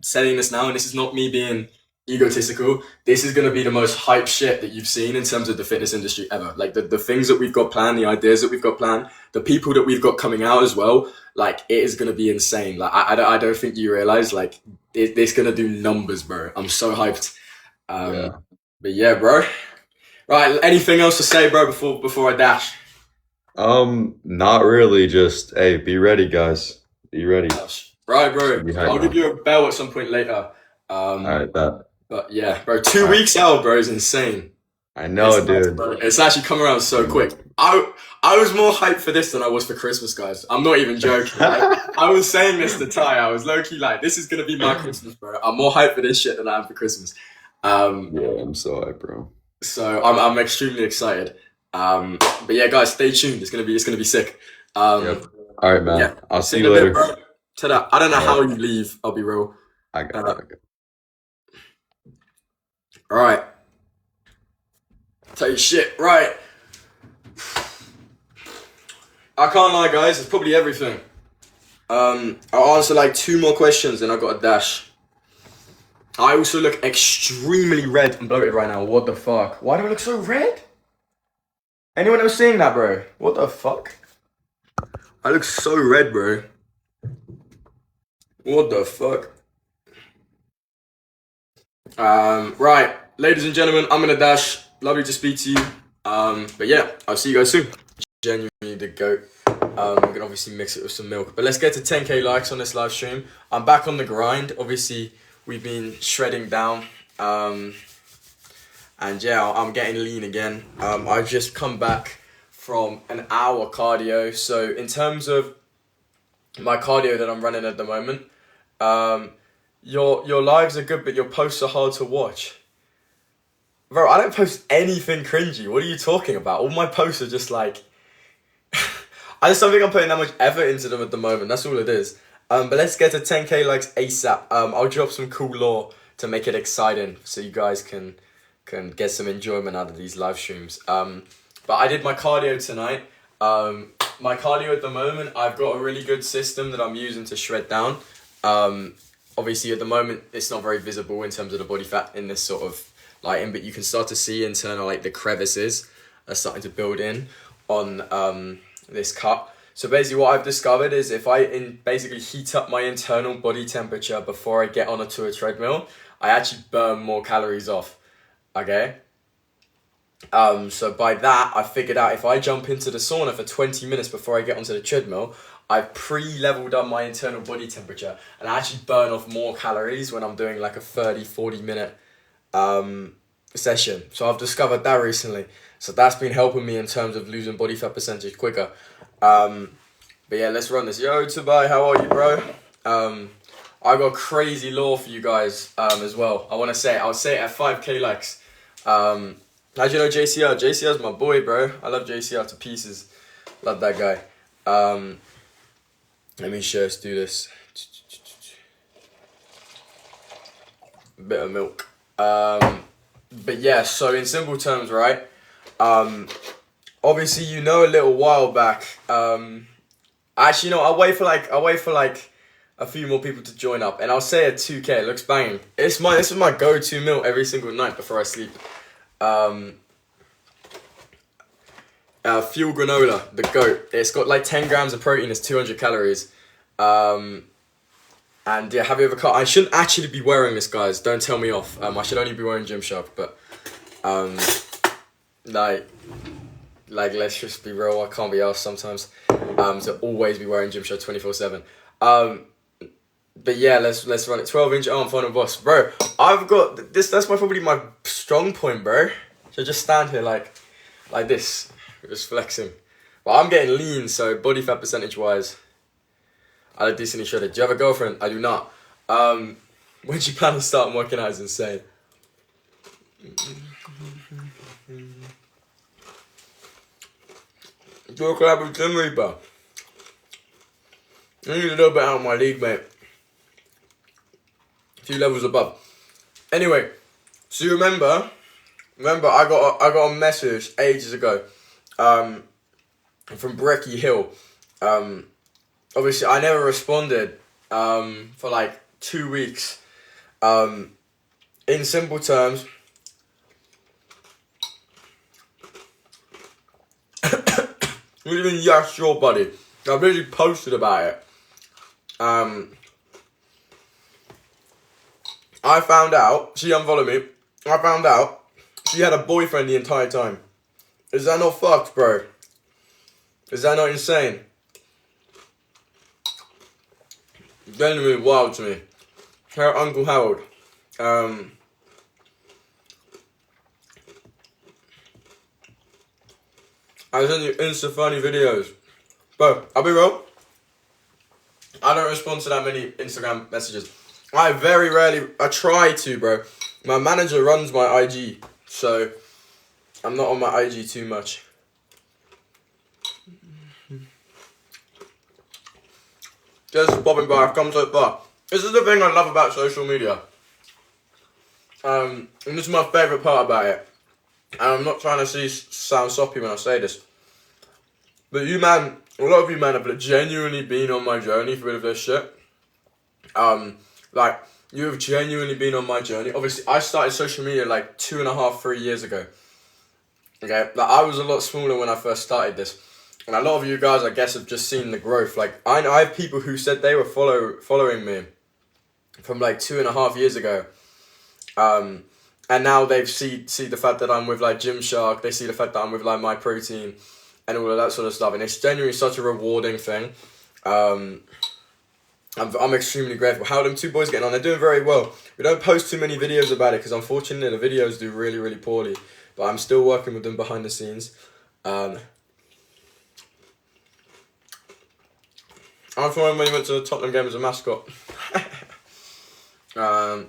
saying this now, and this is not me being egotistical. This is gonna be the most hype shit that you've seen in terms of the fitness industry ever. Like the things that we've got planned, the ideas that we've got planned, the people that we've got coming out as well. Like it is gonna be insane. Like I don't think you realize like it's gonna do numbers, bro. I'm so hyped. Yeah. But yeah, bro. Right, anything else to say, bro? Before I dash. Not really. Just hey, be ready, guys. Be ready. Right, Should bro. be hype, I'll give man. you a bell at some point later. All Um, right, that. but yeah, bro, All two right. weeks out, bro, is insane. I It's know, nuts, dude. bro. It's actually come around so I know. quick. I was more hyped for this than I was for Christmas, guys. I'm not even joking. Like, I was saying this to Ty. I was low key like, this is gonna be my Christmas, bro. I'm more hyped for this shit than I am for Christmas. Um, Yeah, I'm so hyped, bro. so I'm extremely excited. But yeah, guys, stay tuned. It's gonna be sick. Yep. Um, All right, yeah. man. I'll See see you you in a bit, later. bro. Ta-da. I don't know All how right. you leave. I'll be real. I got Uh, it. Okay. all right. Tell you shit. Right. I can't lie, guys. It's probably everything. I'll answer like two more questions, and I got a dash. I also look extremely red and bloated right now. What the fuck? Why do I look so red? Anyone else seeing that, bro? What the fuck? I look so red, bro. What the fuck? Right, ladies and gentlemen, I'm gonna dash. Lovely to speak to you. But yeah, I'll see you guys soon. Genuinely the goat. We can obviously mix it with some milk. But let's get to 10k likes on this live stream. I'm back on the grind. Obviously, we've been shredding down. And yeah, I'm getting lean again. I've just come back from an hour cardio. So in terms of my cardio that I'm running at the moment, your lives are good, but your posts are hard to watch. Bro, I don't post anything cringy. What are you talking about? All my posts are just like... I just don't think I'm putting that much effort into them at the moment. That's all it is. But let's get to 10k likes ASAP. I'll drop some cool lore to make it exciting so you guys can get some enjoyment out of these live streams. But I did my cardio tonight. My cardio at the moment, I've got a really good system that I'm using to shred down. Obviously, at the moment, it's not very visible in terms of the body fat in this sort of lighting, but you can start to see internal, like the crevices are starting to build in on this cut. So basically what I've discovered is if I basically heat up my internal body temperature before I get onto a treadmill, I actually burn more calories off, okay? So by that, I figured out if I jump into the sauna for 20 minutes before I get onto the treadmill, I've pre-leveled up my internal body temperature and I actually burn off more calories when I'm doing like a 30-40 minute session. So I've discovered that recently. So that's been helping me in terms of losing body fat percentage quicker. But yeah, let's run this. Yo, Tobai, how are you, bro? I got crazy lore for you guys as well. I'll say it at 5k likes. How do you know JCR? JCR's my boy, bro. I love JCR to pieces. Love that guy. Let me just do this. Bit of milk. But yeah, so in simple terms, right? Obviously, you know, a little while back. Actually, no, I'll wait for like a few more people to join up, and I'll say at 2k. It looks banging. This is my go-to meal every single night before I sleep. Fuel granola, the goat. It's got like 10 grams of protein. It's 200 calories. And yeah, have you ever cut? I shouldn't actually be wearing this, guys. Don't tell me off. I should only be wearing Gymshark, but like let's just be real. I can't be asked sometimes to always be wearing Gymshark 24/7. But yeah, let's run it. 12-inch arm final boss, bro. I've got this. That's probably my strong point, bro. So just stand here like this, just flexing. But I'm getting lean, so body fat percentage wise, I look decently shredded. Do you have a girlfriend? I do not. When do you plan to start working out is insane. Do a collab with Gym Reaper. I need a little bit out of my league, mate. A few levels above. Anyway, so you remember I got a message ages ago, from Brecky Hill. Obviously I never responded for like 2 weeks. In simple terms, what do you mean, yeah, sure, buddy? I've literally posted about it. I found out, she unfollowed me, I found out she had a boyfriend the entire time. Is that not fucked, bro? Is that not insane? Genuinely wild to me. Her Uncle Harold. I send you Insta funny videos. Bro, I'll be real. I don't respond to that many Instagram messages. I very rarely, I try to, bro. My manager runs my IG, so I'm not on my IG too much. Just popping by, I've come so far. This is the thing I love about social media. And this is my favourite part about it. And I'm not trying to sound soppy when I say this. But you, man, a lot of you, man, have genuinely been on my journey for a bit of this shit. Like, you have genuinely been on my journey. Obviously, I started social media like 2.5, 3 years ago. Okay, like, I was a lot smaller when I first started this. And a lot of you guys, I guess, have just seen the growth. Like, I have people who said they were following me from like 2.5 years ago. And now they've see the fact that I'm with like Gymshark, they see the fact that I'm with like My Protein and all of that sort of stuff, and it's genuinely such a rewarding thing. I'm extremely grateful. How are them two boys getting on? They're doing very well. We don't post too many videos about it because unfortunately the videos do really, really poorly, but I'm still working with them behind the scenes. I'm from when he went to the Tottenham game as a mascot. How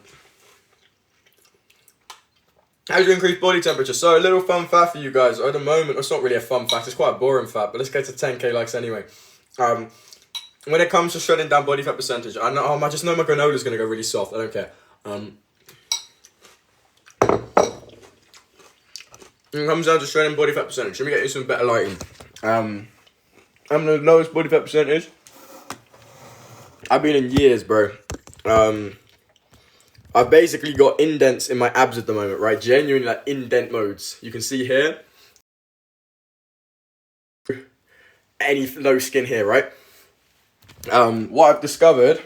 do you increase body temperature? So a little fun fact for you guys. At the moment, it's not really a fun fact. It's quite a boring fact, but let's get to 10k likes anyway. When it comes to shredding down body fat percentage, I just know my granola is going to go really soft. I don't care. When it comes down to shredding body fat percentage, let me get you some better lighting. I'm the lowest body fat percentage I've been in years, bro. I've basically got indents in my abs at the moment, right? Genuinely like indent modes. You can see here. Any low skin here, right? What I've discovered,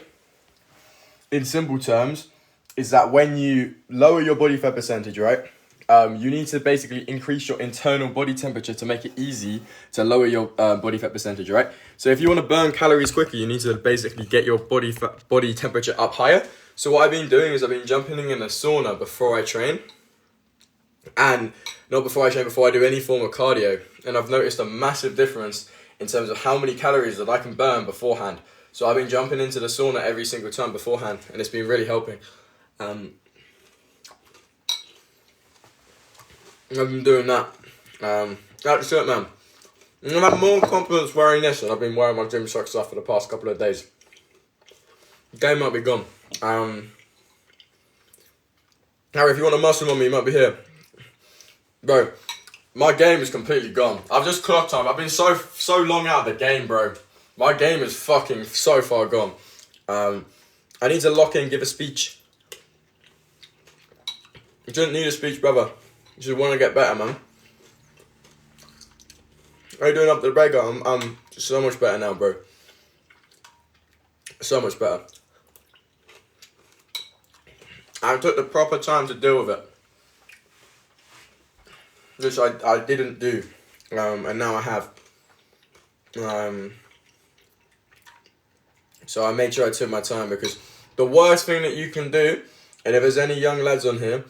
in simple terms, is that when you lower your body fat percentage, right? You need to basically increase your internal body temperature to make it easy to lower your body fat percentage, right? So if you want to burn calories quickly, you need to basically get your body temperature up higher. So what I've been doing is I've been jumping in a sauna before I train. And not before I train, before I do any form of cardio. And I've noticed a massive difference in terms of how many calories that I can burn beforehand. So I've been jumping into the sauna every single time beforehand, and it's been really helping. I've been doing that. That's it, man. And I've had more confidence wearing this than I've been wearing my Gymshark stuff for the past couple of days. The game might be gone. Harry, if you want to muscle on me, you might be here. Bro, my game is completely gone. I've just clocked time. I've been so long out of the game, bro. My game is fucking so far gone. I need to lock in, give a speech. You didn't need a speech, brother. You just want to get better, man. How you doing up to the breaker? I'm so much better now, bro. So much better. I took the proper time to deal with it, which I didn't do, and now I have. So I made sure I took my time, because the worst thing that you can do, and if there's any young lads on here,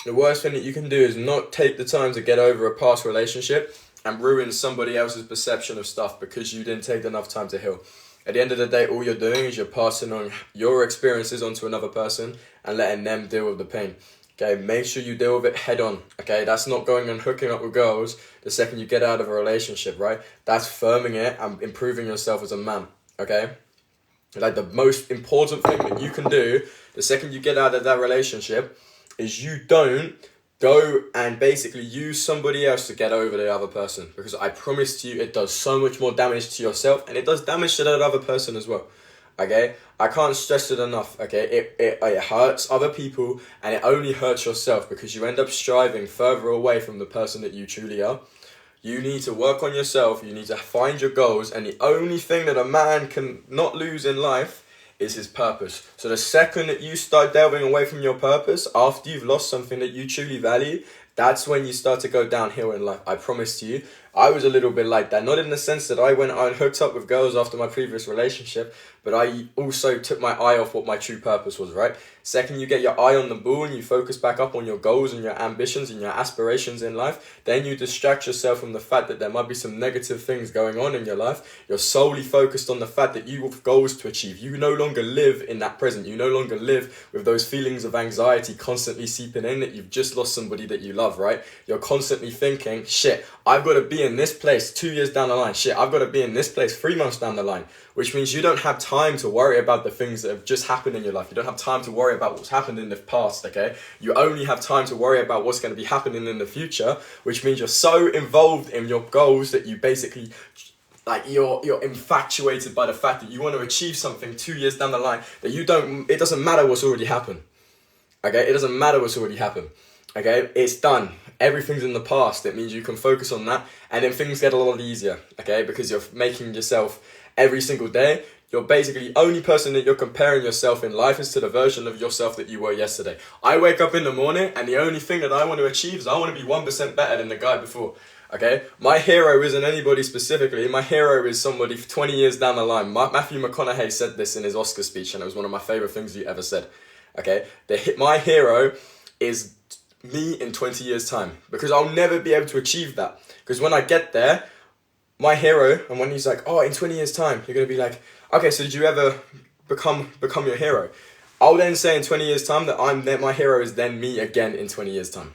the worst thing that you can do is not take the time to get over a past relationship and ruin somebody else's perception of stuff because you didn't take enough time to heal. At the end of the day, all you're doing is you're passing on your experiences onto another person and letting them deal with the pain. Okay, make sure you deal with it head on. Okay, that's not going and hooking up with girls the second you get out of a relationship, right? That's firming it and improving yourself as a man. Okay, like the most important thing that you can do the second you get out of that relationship is you don't go and basically use somebody else to get over the other person, because I promise you it does so much more damage to yourself, and it does damage to that other person as well. Okay, I can't stress it enough. Okay, it hurts other people, and it only hurts yourself because you end up striving further away from the person that you truly are. You need to work on yourself. You need to find your goals, and the only thing that a man can not lose in life is his purpose. So the second that you start delving away from your purpose, after you've lost something that you truly value, that's when you start to go downhill in life. I promise you, I was a little bit like that. Not in the sense that I hooked up with girls after my previous relationship, but I also took my eye off what my true purpose was, right? Second, you get your eye on the ball and you focus back up on your goals and your ambitions and your aspirations in life, then you distract yourself from the fact that there might be some negative things going on in your life. You're solely focused on the fact that you have goals to achieve. You no longer live in that present. You no longer live with those feelings of anxiety constantly seeping in that you've just lost somebody that you love, right? You're constantly thinking, shit, I've got to be in this place 2 years down the line. Shit, I've got to be in this place 3 months down the line. Which means you don't have time to worry about the things that have just happened in your life. You don't have time to worry about what's happened in the past, okay? You only have time to worry about what's going to be happening in the future, which means you're so involved in your goals that you basically, like, you're infatuated by the fact that you want to achieve something 2 years down the line that it doesn't matter what's already happened, okay? It doesn't matter what's already happened, okay? It's done. Everything's in the past. It means you can focus on that, and then things get a lot easier, okay? Because you're making yourself every single day. You're basically the only person that you're comparing yourself in life is to the version of yourself that you were yesterday. I wake up in the morning and the only thing that I want to achieve is I want to be 1% better than the guy before. Okay? My hero isn't anybody specifically. My hero is somebody 20 years down the line. Matthew McConaughey said this in his Oscar speech, and it was one of my favorite things he ever said. Okay? My hero is me in 20 years time, because I'll never be able to achieve that. Because when I get there, my hero, and when he's like, oh, in 20 years time, you're going to be like, okay, so did you ever become your hero? I'll then say in 20 years time that my hero is then me again in 20 years time.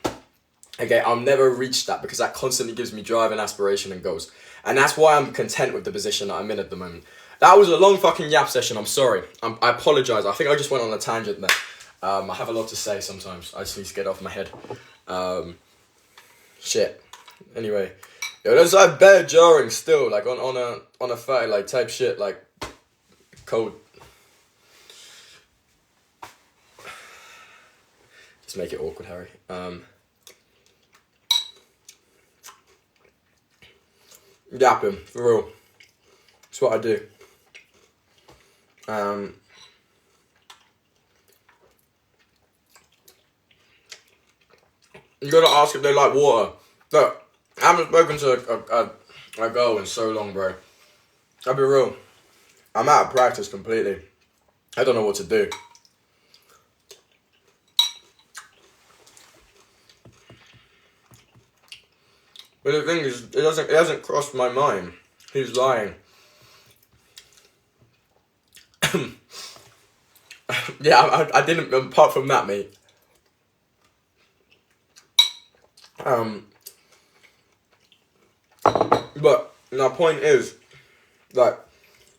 Okay, I'll never reach that because that constantly gives me drive and aspiration and goals. And that's why I'm content with the position that I'm in at the moment. That was a long fucking yap session, I'm sorry. I apologise, I think I just went on a tangent there. I have a lot to say sometimes, I just need to get it off my head. Shit. Anyway. Yo, there's like bare jarring still, like on a 30, like type shit, like cold. Just make it awkward, Harry. Yapping, for real. That's what I do. You gotta ask if they like water. Look. I haven't spoken to a girl in so long, bro. I'll be real. I'm out of practice completely. I don't know what to do. But the thing is, it hasn't crossed my mind. He's lying. Yeah, I didn't, apart from that, mate. But my point is that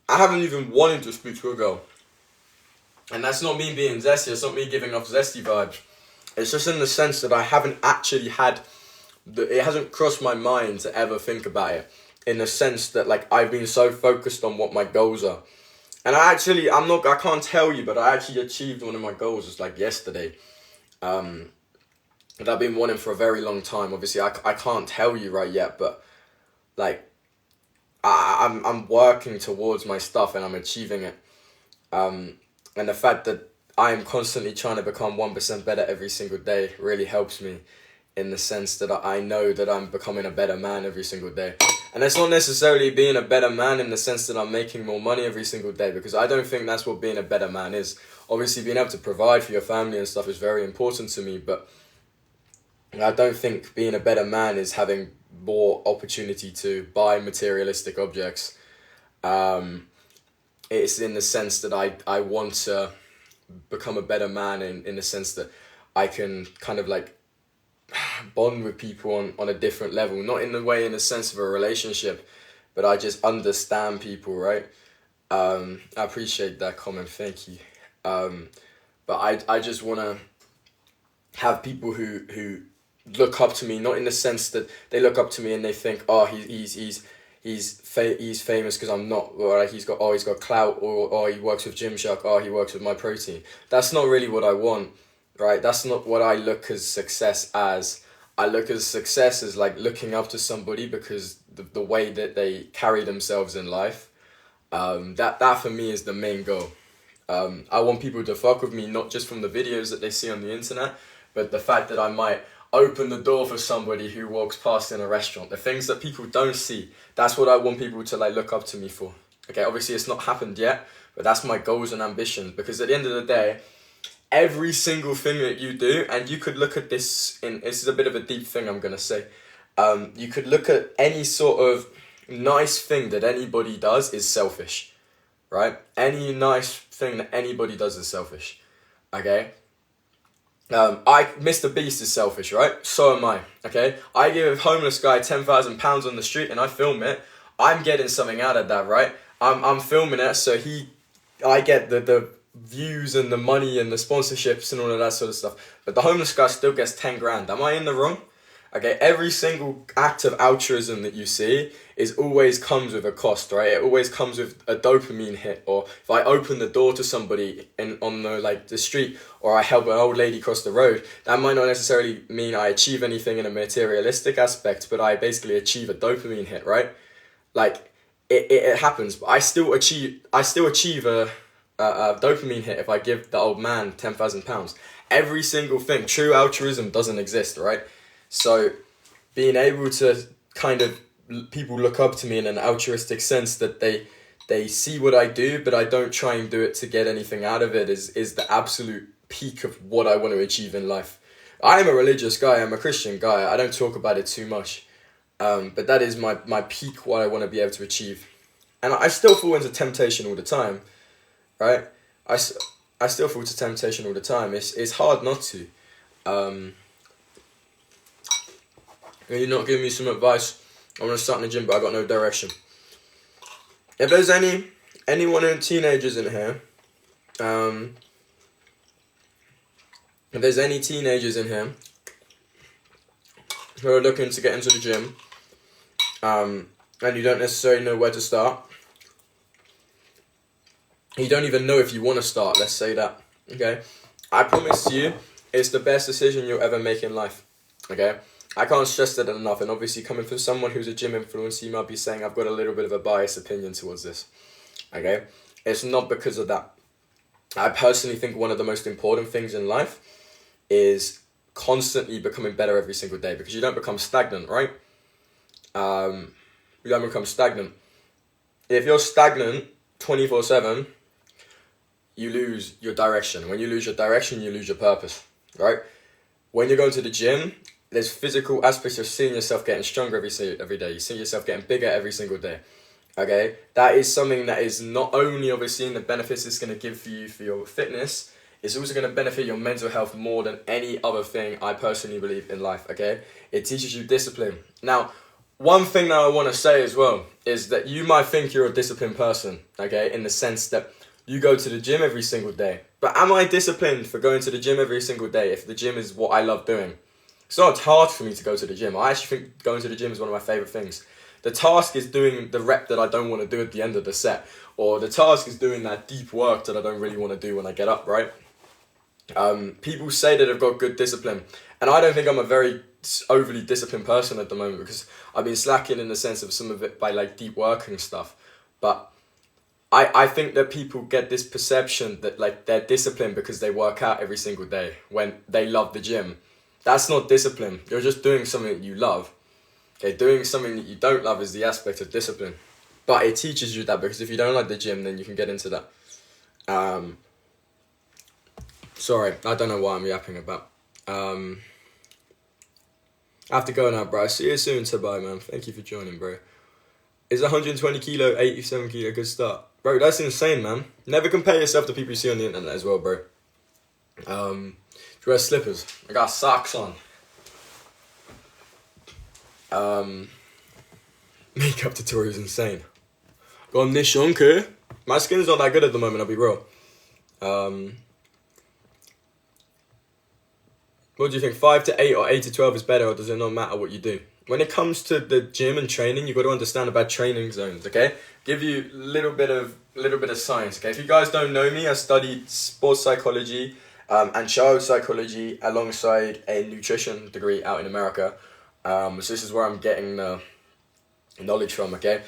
I haven't even wanted to speak to a girl. And that's not me being zesty, it's not me giving off zesty vibes. It's just in the sense that I haven't actually it hasn't crossed my mind to ever think about it. In the sense that, like, I've been so focused on what my goals are. And I can't tell you, but I actually achieved one of my goals, it's like yesterday. That I've been wanting for a very long time. Obviously, I can't tell you right yet, but like, I'm working towards my stuff and I'm achieving it. And the fact that I'm constantly trying to become 1% better every single day really helps me in the sense that I know that I'm becoming a better man every single day. And it's not necessarily being a better man in the sense that I'm making more money every single day, because I don't think that's what being a better man is. Obviously, being able to provide for your family and stuff is very important to me, but I don't think being a better man is having more opportunity to buy materialistic objects. It's in the sense that I want to become a better man in the sense that I can kind of like bond with people on a different level, not in the sense of a relationship, but I just understand people, right? I appreciate that comment, thank you. But I just want to have people who look up to me, not in the sense that they look up to me and they think, oh, he's famous because I'm not, or like he's got clout, or he works with Gymshark, or he works with My Protein. That's not really what I want, right? That's not what I look as success as. I look as success as like looking up to somebody because the way that they carry themselves in life. That for me is the main goal. I want people to fuck with me, not just from the videos that they see on the internet, but the fact that I might open the door for somebody who walks past in a restaurant. The things that people don't see, that's what I want people to like look up to me for. Okay, obviously it's not happened yet, but that's my goals and ambitions, because at the end of the day, every single thing that you do, and you could look at this this is a bit of a deep thing I'm gonna say, you could look at any sort of nice thing that anybody does is selfish, right? Any nice thing that anybody does is selfish, okay? Mr. Beast is selfish, right? So am I, okay? I give a homeless guy £10,000 on the street and I film it. I'm getting something out of that, right? I'm filming it so I get the views and the money and the sponsorships and all of that sort of stuff. But the homeless guy still gets 10 grand. Am I in the wrong? Okay, every single act of altruism that you see always comes with a cost, right? It always comes with a dopamine hit. Or if I open the door to somebody on the street, or I help an old lady cross the road, that might not necessarily mean I achieve anything in a materialistic aspect, but I basically achieve a dopamine hit, right? Like it happens, but I still achieve a dopamine hit if I give the old man £10,000. Every single thing. True altruism doesn't exist, right? So being able to kind of, people look up to me in an altruistic sense, that they see what I do, but I don't try and do it to get anything out of it, is the absolute peak of what I want to achieve in life. I am a religious guy, I'm a Christian guy, I don't talk about it too much, but that is my peak, what I want to be able to achieve. And I still fall into temptation all the time, right? I still fall to temptation all the time. It's hard not to. You're not giving me some advice. I want to start in the gym, but I got no direction. If there's anyone in teenagers in here, if there's any teenagers in here who are looking to get into the gym, and you don't necessarily know where to start, you don't even know if you want to start, let's say that, okay? I promise you, it's the best decision you'll ever make in life, okay? I can't stress that enough, and obviously coming from someone who's a gym influencer, you might be saying I've got a little bit of a biased opinion towards this, okay? It's not because of that. I personally think one of the most important things in life is constantly becoming better every single day, because you don't become stagnant, right? You don't become stagnant. If you're stagnant 24/7, you lose your direction. When you lose your direction, you lose your purpose, right? When you're going to the gym, there's physical aspects of seeing yourself getting stronger every day. You see yourself getting bigger every single day. Okay? That is something that is not only obviously in the benefits it's going to give for you for your fitness, it's also going to benefit your mental health more than any other thing, I personally believe, in life. Okay? It teaches you discipline. Now, one thing that I want to say as well is that you might think you're a disciplined person, okay, in the sense that you go to the gym every single day. But am I disciplined for going to the gym every single day if the gym is what I love doing? It's not hard for me to go to the gym. I actually think going to the gym is one of my favourite things. The task is doing the rep that I don't want to do at the end of the set. Or the task is doing that deep work that I don't really want to do when I get up, right? People say that I've got good discipline. And I don't think I'm a very overly disciplined person at the moment, because I've been slacking in the sense of some of it by like deep work and stuff. But I think that people get this perception that like they're disciplined because they work out every single day when they love the gym. That's not discipline. You're just doing something that you love. Okay, doing something that you don't love is the aspect of discipline. But it teaches you that, because if you don't like the gym, then you can get into that. Sorry, I don't know what I'm yapping about. I have to go now, bro. See you soon, Tabai, man. Thank you for joining, bro. Is 120 kilo, 87 kilo a good start? Bro, that's insane, man. Never compare yourself to people you see on the internet as well, bro. Do you wear slippers? I got socks on. Makeup tutorial is insane. Got this okay? My skin's not that good at the moment, I'll be real. What do you think? 5 to 8 or 8 to 12 is better, or does it not matter what you do? When it comes to the gym and training, you've got to understand about training zones, okay? Give you a little bit of science, okay? If you guys don't know me, I studied sports psychology and child psychology alongside a nutrition degree out in America. So this is where I'm getting the knowledge from, okay?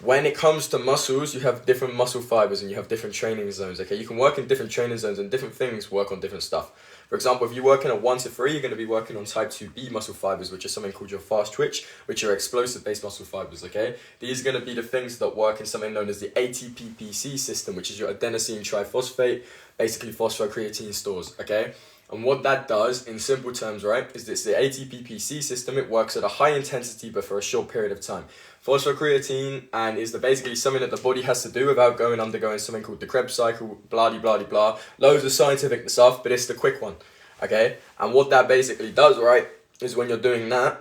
When it comes to muscles, you have different muscle fibers and you have different training zones, okay? You can work in different training zones and different things work on different stuff. For example, if you work in a 1 to 3, you're going to be working on type 2B muscle fibers, which is something called your fast twitch, which are explosive-based muscle fibers, okay? These are going to be the things that work in something known as the ATPPC system, which is your adenosine triphosphate, basically phosphocreatine stores, okay? And what that does, in simple terms, right, is it's the ATPPC system. It works at a high intensity, but for a short period of time. Phosphocreatine and is basically something that the body has to do without undergoing something called the Krebs cycle, blah, blah, blah, blah. Loads of scientific stuff, but it's the quick one, okay? And what that basically does, right, is when you're doing that,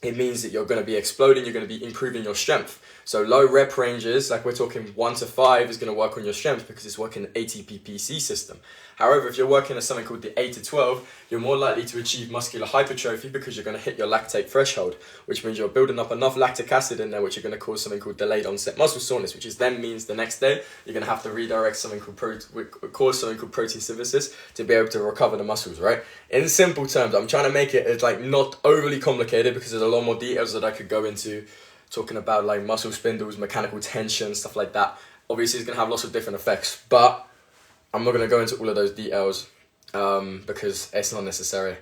it means that you're going to be exploding, you're going to be improving your strength. So low rep ranges, like we're talking 1 to 5, is going to work on your strength because it's working the ATPPC system. However, if you're working at something called the 8 to 12, you're more likely to achieve muscular hypertrophy because you're going to hit your lactate threshold, which means you're building up enough lactic acid in there, which are going to cause something called delayed onset muscle soreness, which then means the next day you're going to have to redirect something called protein synthesis to be able to recover the muscles, right? In simple terms, I'm trying to make it as like not overly complicated because there's a lot more details that I could go into, talking about like muscle spindles, mechanical tension, stuff like that. Obviously, it's going to have lots of different effects, but I'm not going to go into all of those details because it's not necessary.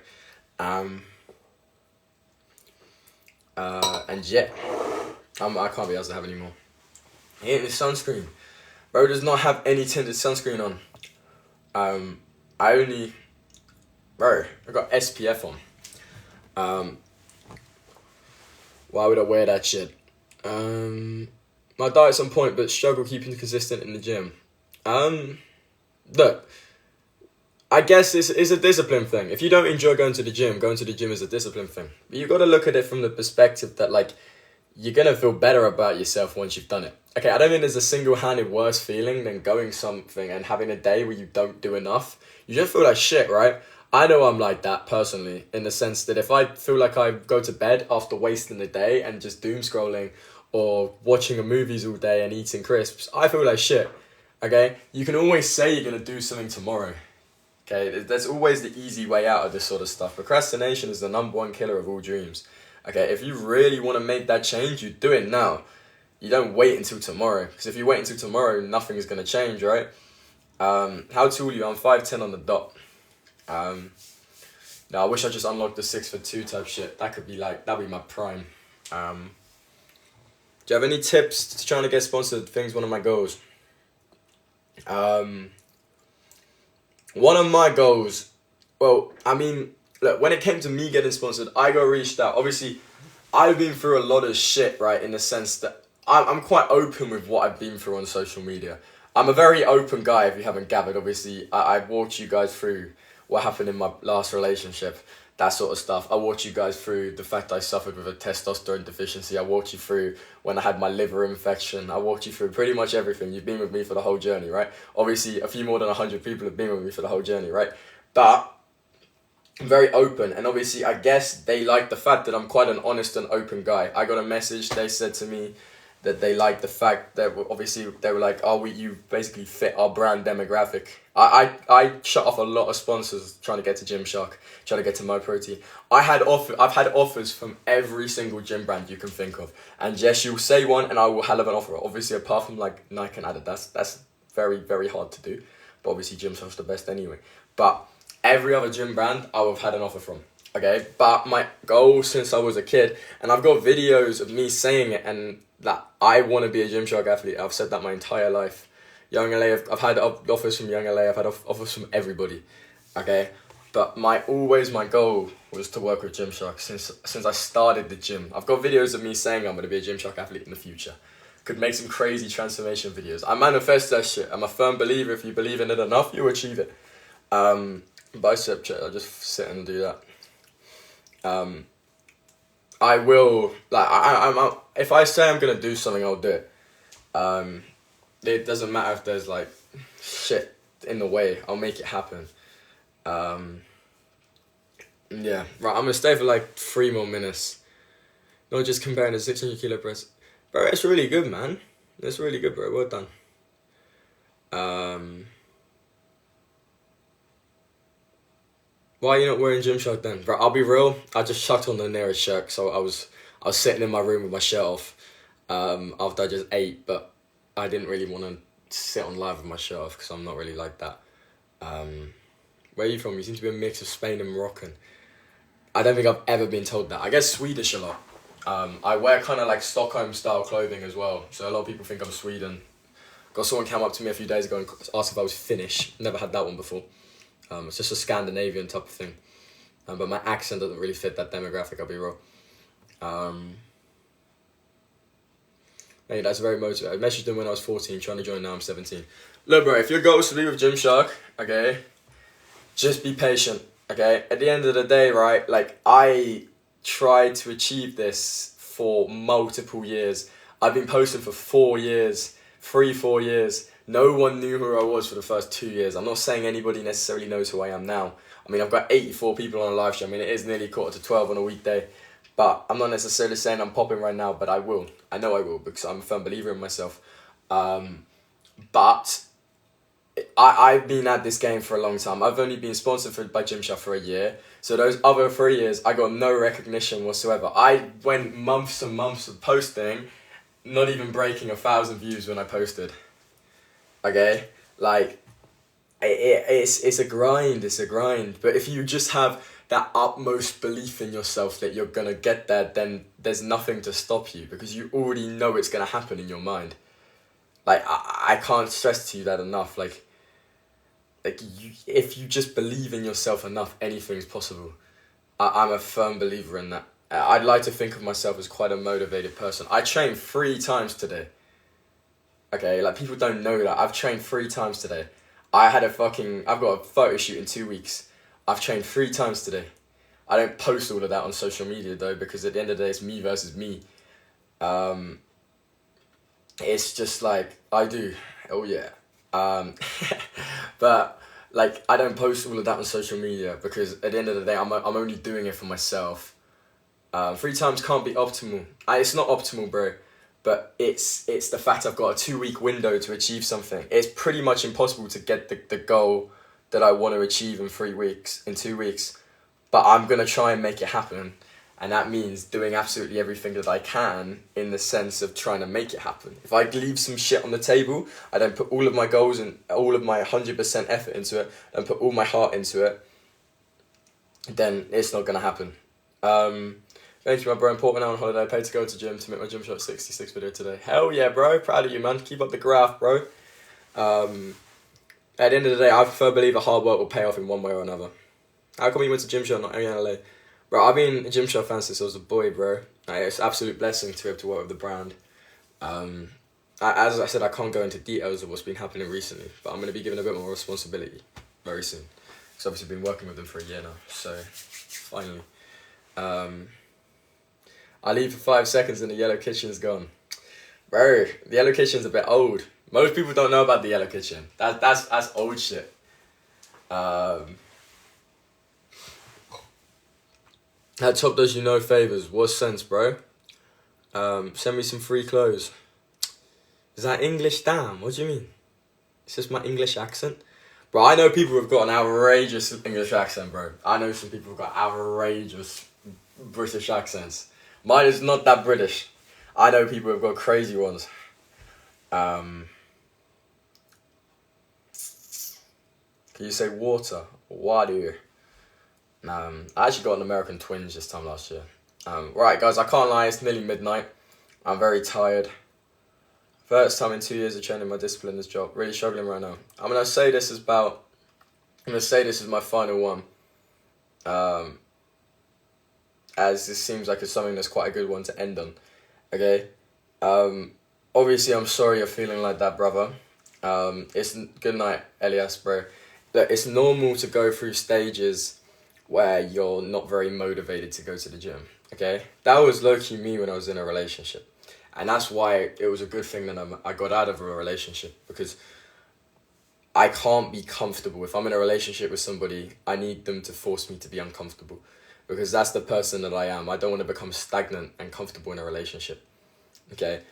And yeah, I can't be asked to have any more. Ain't the sunscreen. Bro does not have any tinted sunscreen on. I got SPF on. Why would I wear that shit? My diet's on point, but struggle keeping consistent in the gym. Look, I guess it's a discipline thing. If you don't enjoy going to the gym is a discipline thing. But you've got to look at it from the perspective that, like, you're going to feel better about yourself once you've done it. Okay, I don't think there's a single-handed worse feeling than going something and having a day where you don't do enough. You just feel like shit, right? I know I'm like that personally, in the sense that if I feel like I go to bed after wasting the day and just doom scrolling or watching movies all day and eating crisps, I feel like shit. Okay, you can always say you're going to do something tomorrow. Okay, there's always the easy way out of this sort of stuff. Procrastination is the #1 killer of all dreams. Okay, if you really want to make that change, you do it now. You don't wait until tomorrow. Because if you wait until tomorrow, nothing is going to change, right? How tall are you? I'm 5'10" on the dot. No, I wish I just unlocked the 6'2" type shit. That'd be my prime. Do you have any tips to trying to get sponsored? Things, one of my goals. One of my goals, well, I mean, look, when it came to me getting sponsored, I got reached out. Obviously, I've been through a lot of shit, right, in the sense that I'm quite open with what I've been through on social media. I'm a very open guy, if you haven't gathered. Obviously, I walked you guys through what happened in my last relationship, that sort of stuff. I walked you guys through the fact I suffered with a testosterone deficiency. I walked you through when I had my liver infection. I walked you through pretty much everything. You've been with me for the whole journey, right? Obviously, a few more than 100 people have been with me for the whole journey, right? But I'm very open, and obviously, I guess they like the fact that I'm quite an honest and open guy. I got a message, they said to me that they liked the fact that, obviously, they were like, oh, you basically fit our brand demographic. I shut off a lot of sponsors trying to get to Gymshark, trying to get to MyProtein. I've had offers from every single gym brand you can think of. And yes, you'll say one and I will have an offer. Obviously, apart from like Nike and Adidas, that's very, very hard to do. But obviously, Gymshark's the best anyway. But every other gym brand I would have had an offer from. Okay, but my goal since I was a kid, and I've got videos of me saying it, and that I want to be a Gymshark athlete. I've said that my entire life. Young LA, I've had offers from Young LA. I've had offers from everybody. Okay, but my goal was to work with Gymshark since I started the gym. I've got videos of me saying I'm gonna be a Gymshark athlete in the future. Could make some crazy transformation videos. I manifest that shit. I'm a firm believer. If you believe in it enough, you achieve it. Bicep check. I'll just sit and do that. I will like I'm if I say I'm gonna do something, I'll do it. It doesn't matter if there's like shit in the way. I'll make it happen. Yeah, right. I'm gonna stay for like 3 more minutes. Not just comparing the 600 kilo press, bro. It's really good, man. It's really good, bro. Well done. Why are you not wearing Gymshark then, bro? I'll be real. I just chucked on the nearest shirt, so I was sitting in my room with my shirt off. After I just ate, but I didn't really want to sit on live with my shirt off because I'm not really like that. Where are you from? You seem to be a mix of Spain and Moroccan. I don't think I've ever been told that. I guess Swedish a lot. I wear kind of like Stockholm style clothing as well, so a lot of people think I'm Sweden. Got someone came up to me a few days ago and asked if I was Finnish. Never had that one before. It's just a Scandinavian type of thing. But my accent doesn't really fit that demographic, I'll be real. Hey, that's very motivating. I messaged him when I was 14, trying to join now I'm 17. Look, bro, if your goal is to be with Gymshark, okay, just be patient, okay? At the end of the day, right, like, I tried to achieve this for multiple years. I've been posting for 4 years, 4 years. No one knew who I was for the first 2 years. I'm not saying anybody necessarily knows who I am now. I mean, I've got 84 people on a live stream. I mean, it is nearly 11:45 on a weekday. But I'm not necessarily saying I'm popping right now, but I will. I know I will because I'm a firm believer in myself. But I've been at this game for a long time. I've only been sponsored by Gymshark for a year. So those other 3 years, I got no recognition whatsoever. I went months and months of posting, not even breaking 1,000 views when I posted. Okay, like it's a grind. It's a grind. But if you just have that utmost belief in yourself that you're gonna get there, then there's nothing to stop you because you already know it's gonna happen in your mind. Like I can't stress to you that enough. Like if you just believe in yourself enough, anything's possible. I'm a firm believer in that. I'd like to think of myself as quite a motivated person. I trained 3 times today. Okay, like people don't know that. I've trained 3 times today. I've got a photo shoot in 2 weeks. I've trained 3 times today. I don't post all of that on social media though, because at the end of the day, it's me versus me. It's just like, I do. Oh yeah. But like, I don't post all of that on social media because at the end of the day, I'm only doing it for myself. 3 times can't be optimal. It's not optimal, bro. But it's the fact I've got a 2-week window to achieve something. It's pretty much impossible to get the goal that I want to achieve in 2 weeks. But I'm going to try and make it happen. And that means doing absolutely everything that I can in the sense of trying to make it happen. If I leave some shit on the table, I don't put all of my goals and all of my 100% effort into it and put all my heart into it, then it's not going to happen. Thank you, my bro. In Portland, now on holiday. I paid to go to gym to make my Gymshark 66 video today. Hell yeah, bro. Proud of you, man. Keep up the graph, bro. At the end of the day, I firmly believe that hard work will pay off in one way or another. How come you went to Gymshark, not LA? Bro, I've been a Gymshark fan since I was a boy, bro. It's an absolute blessing to be able to work with the brand. As I said, I can't go into details of what's been happening recently, but I'm going to be given a bit more responsibility very soon. Because obviously I've been working with them for a year now, so finally. I leave for 5 seconds and the yellow kitchen's gone. Bro, the yellow kitchen's a bit old. Most people don't know about the yellow kitchen. That's old shit. That top does you no favours. What sense, bro? Send me some free clothes. Is that English? Damn, what do you mean? It's just my English accent? Bro, I know people who've got an outrageous English accent, bro. I know some people who've got outrageous British accents. Mine is not that British. I know people who've got crazy ones. Can you say water? Water. I actually got an American twinge this time last year. Right, guys, I can't lie, it's nearly midnight. I'm very tired. First time in 2 years of training my discipline in this job. Really struggling right now. I'm gonna say this is my final one. As this seems like it's something that's quite a good one to end on. Okay? Obviously I'm sorry you're feeling like that, brother. It's good night, Elias, bro. Look, it's normal to go through stages where you're not very motivated to go to the gym. Okay? That was low-key me when I was in a relationship. And that's why it was a good thing that I got out of a relationship, because I can't be comfortable. If I'm in a relationship with somebody, I need them to force me to be uncomfortable, because that's the person that I am. I don't want to become stagnant and comfortable in a relationship. Okay?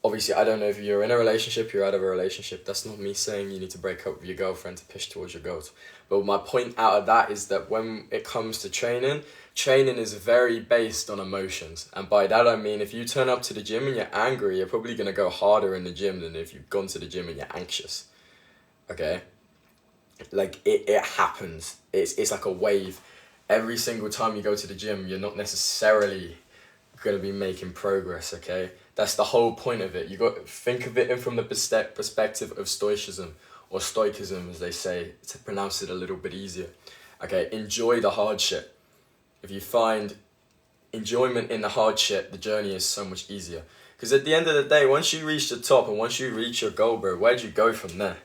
Obviously, I don't know if you're in a relationship, you're out of a relationship. That's not me saying you need to break up with your girlfriend to push towards your goals. But my point out of that is that when it comes to training is very based on emotions. And by that I mean, if you turn up to the gym and you're angry, you're probably going to go harder in the gym than if you've gone to the gym and you're anxious. Okay? Like, it happens. It's like a wave. Every single time you go to the gym, you're not necessarily going to be making progress, okay? That's the whole point of it. You got to think of it from the perspective of stoicism, or stoicism as they say, to pronounce it a little bit easier. Okay, enjoy the hardship. If you find enjoyment in the hardship, the journey is so much easier. Because at the end of the day, once you reach the top and once you reach your goal, bro, where'd you go from there?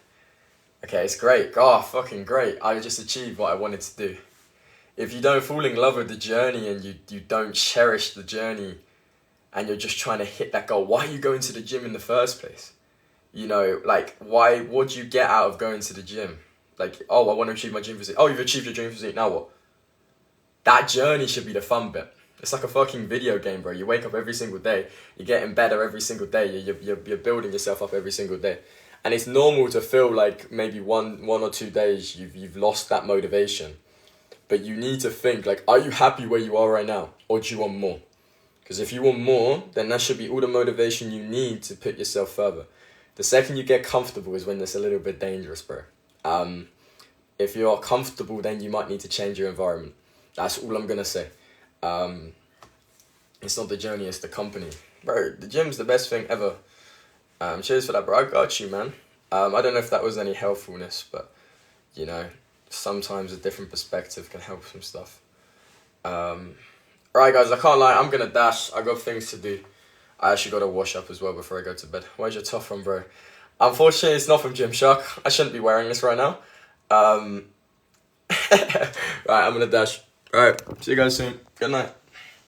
Okay, it's great. Oh, fucking great. I just achieved what I wanted to do. If you don't fall in love with the journey and you don't cherish the journey and you're just trying to hit that goal, why are you going to the gym in the first place? You know, like, what do you get out of going to the gym? Like, oh, I want to achieve my dream physique. Oh, you've achieved your dream physique, now what? That journey should be the fun bit. It's like a fucking video game, bro. You wake up every single day. You're getting better every single day. You're building yourself up every single day. And it's normal to feel like maybe one or 2 days you've lost that motivation. But you need to think, like, are you happy where you are right now? Or do you want more? Because if you want more, then that should be all the motivation you need to put yourself further. The second you get comfortable is when it's a little bit dangerous, bro. If you're comfortable, then you might need to change your environment. That's all I'm going to say. It's not the journey, it's the company. Bro, the gym's the best thing ever. Cheers for that, bro. I got you, man. I don't know if that was any helpfulness, but, you know, sometimes a different perspective can help some stuff. Alright, guys, I can't lie. I'm going to dash. I got things to do. I actually got to wash up as well before I go to bed. Where's your top from, bro? Unfortunately, it's not from Gymshark. I shouldn't be wearing this right now. Right, I'm going to dash. Alright, see you guys soon. Good night.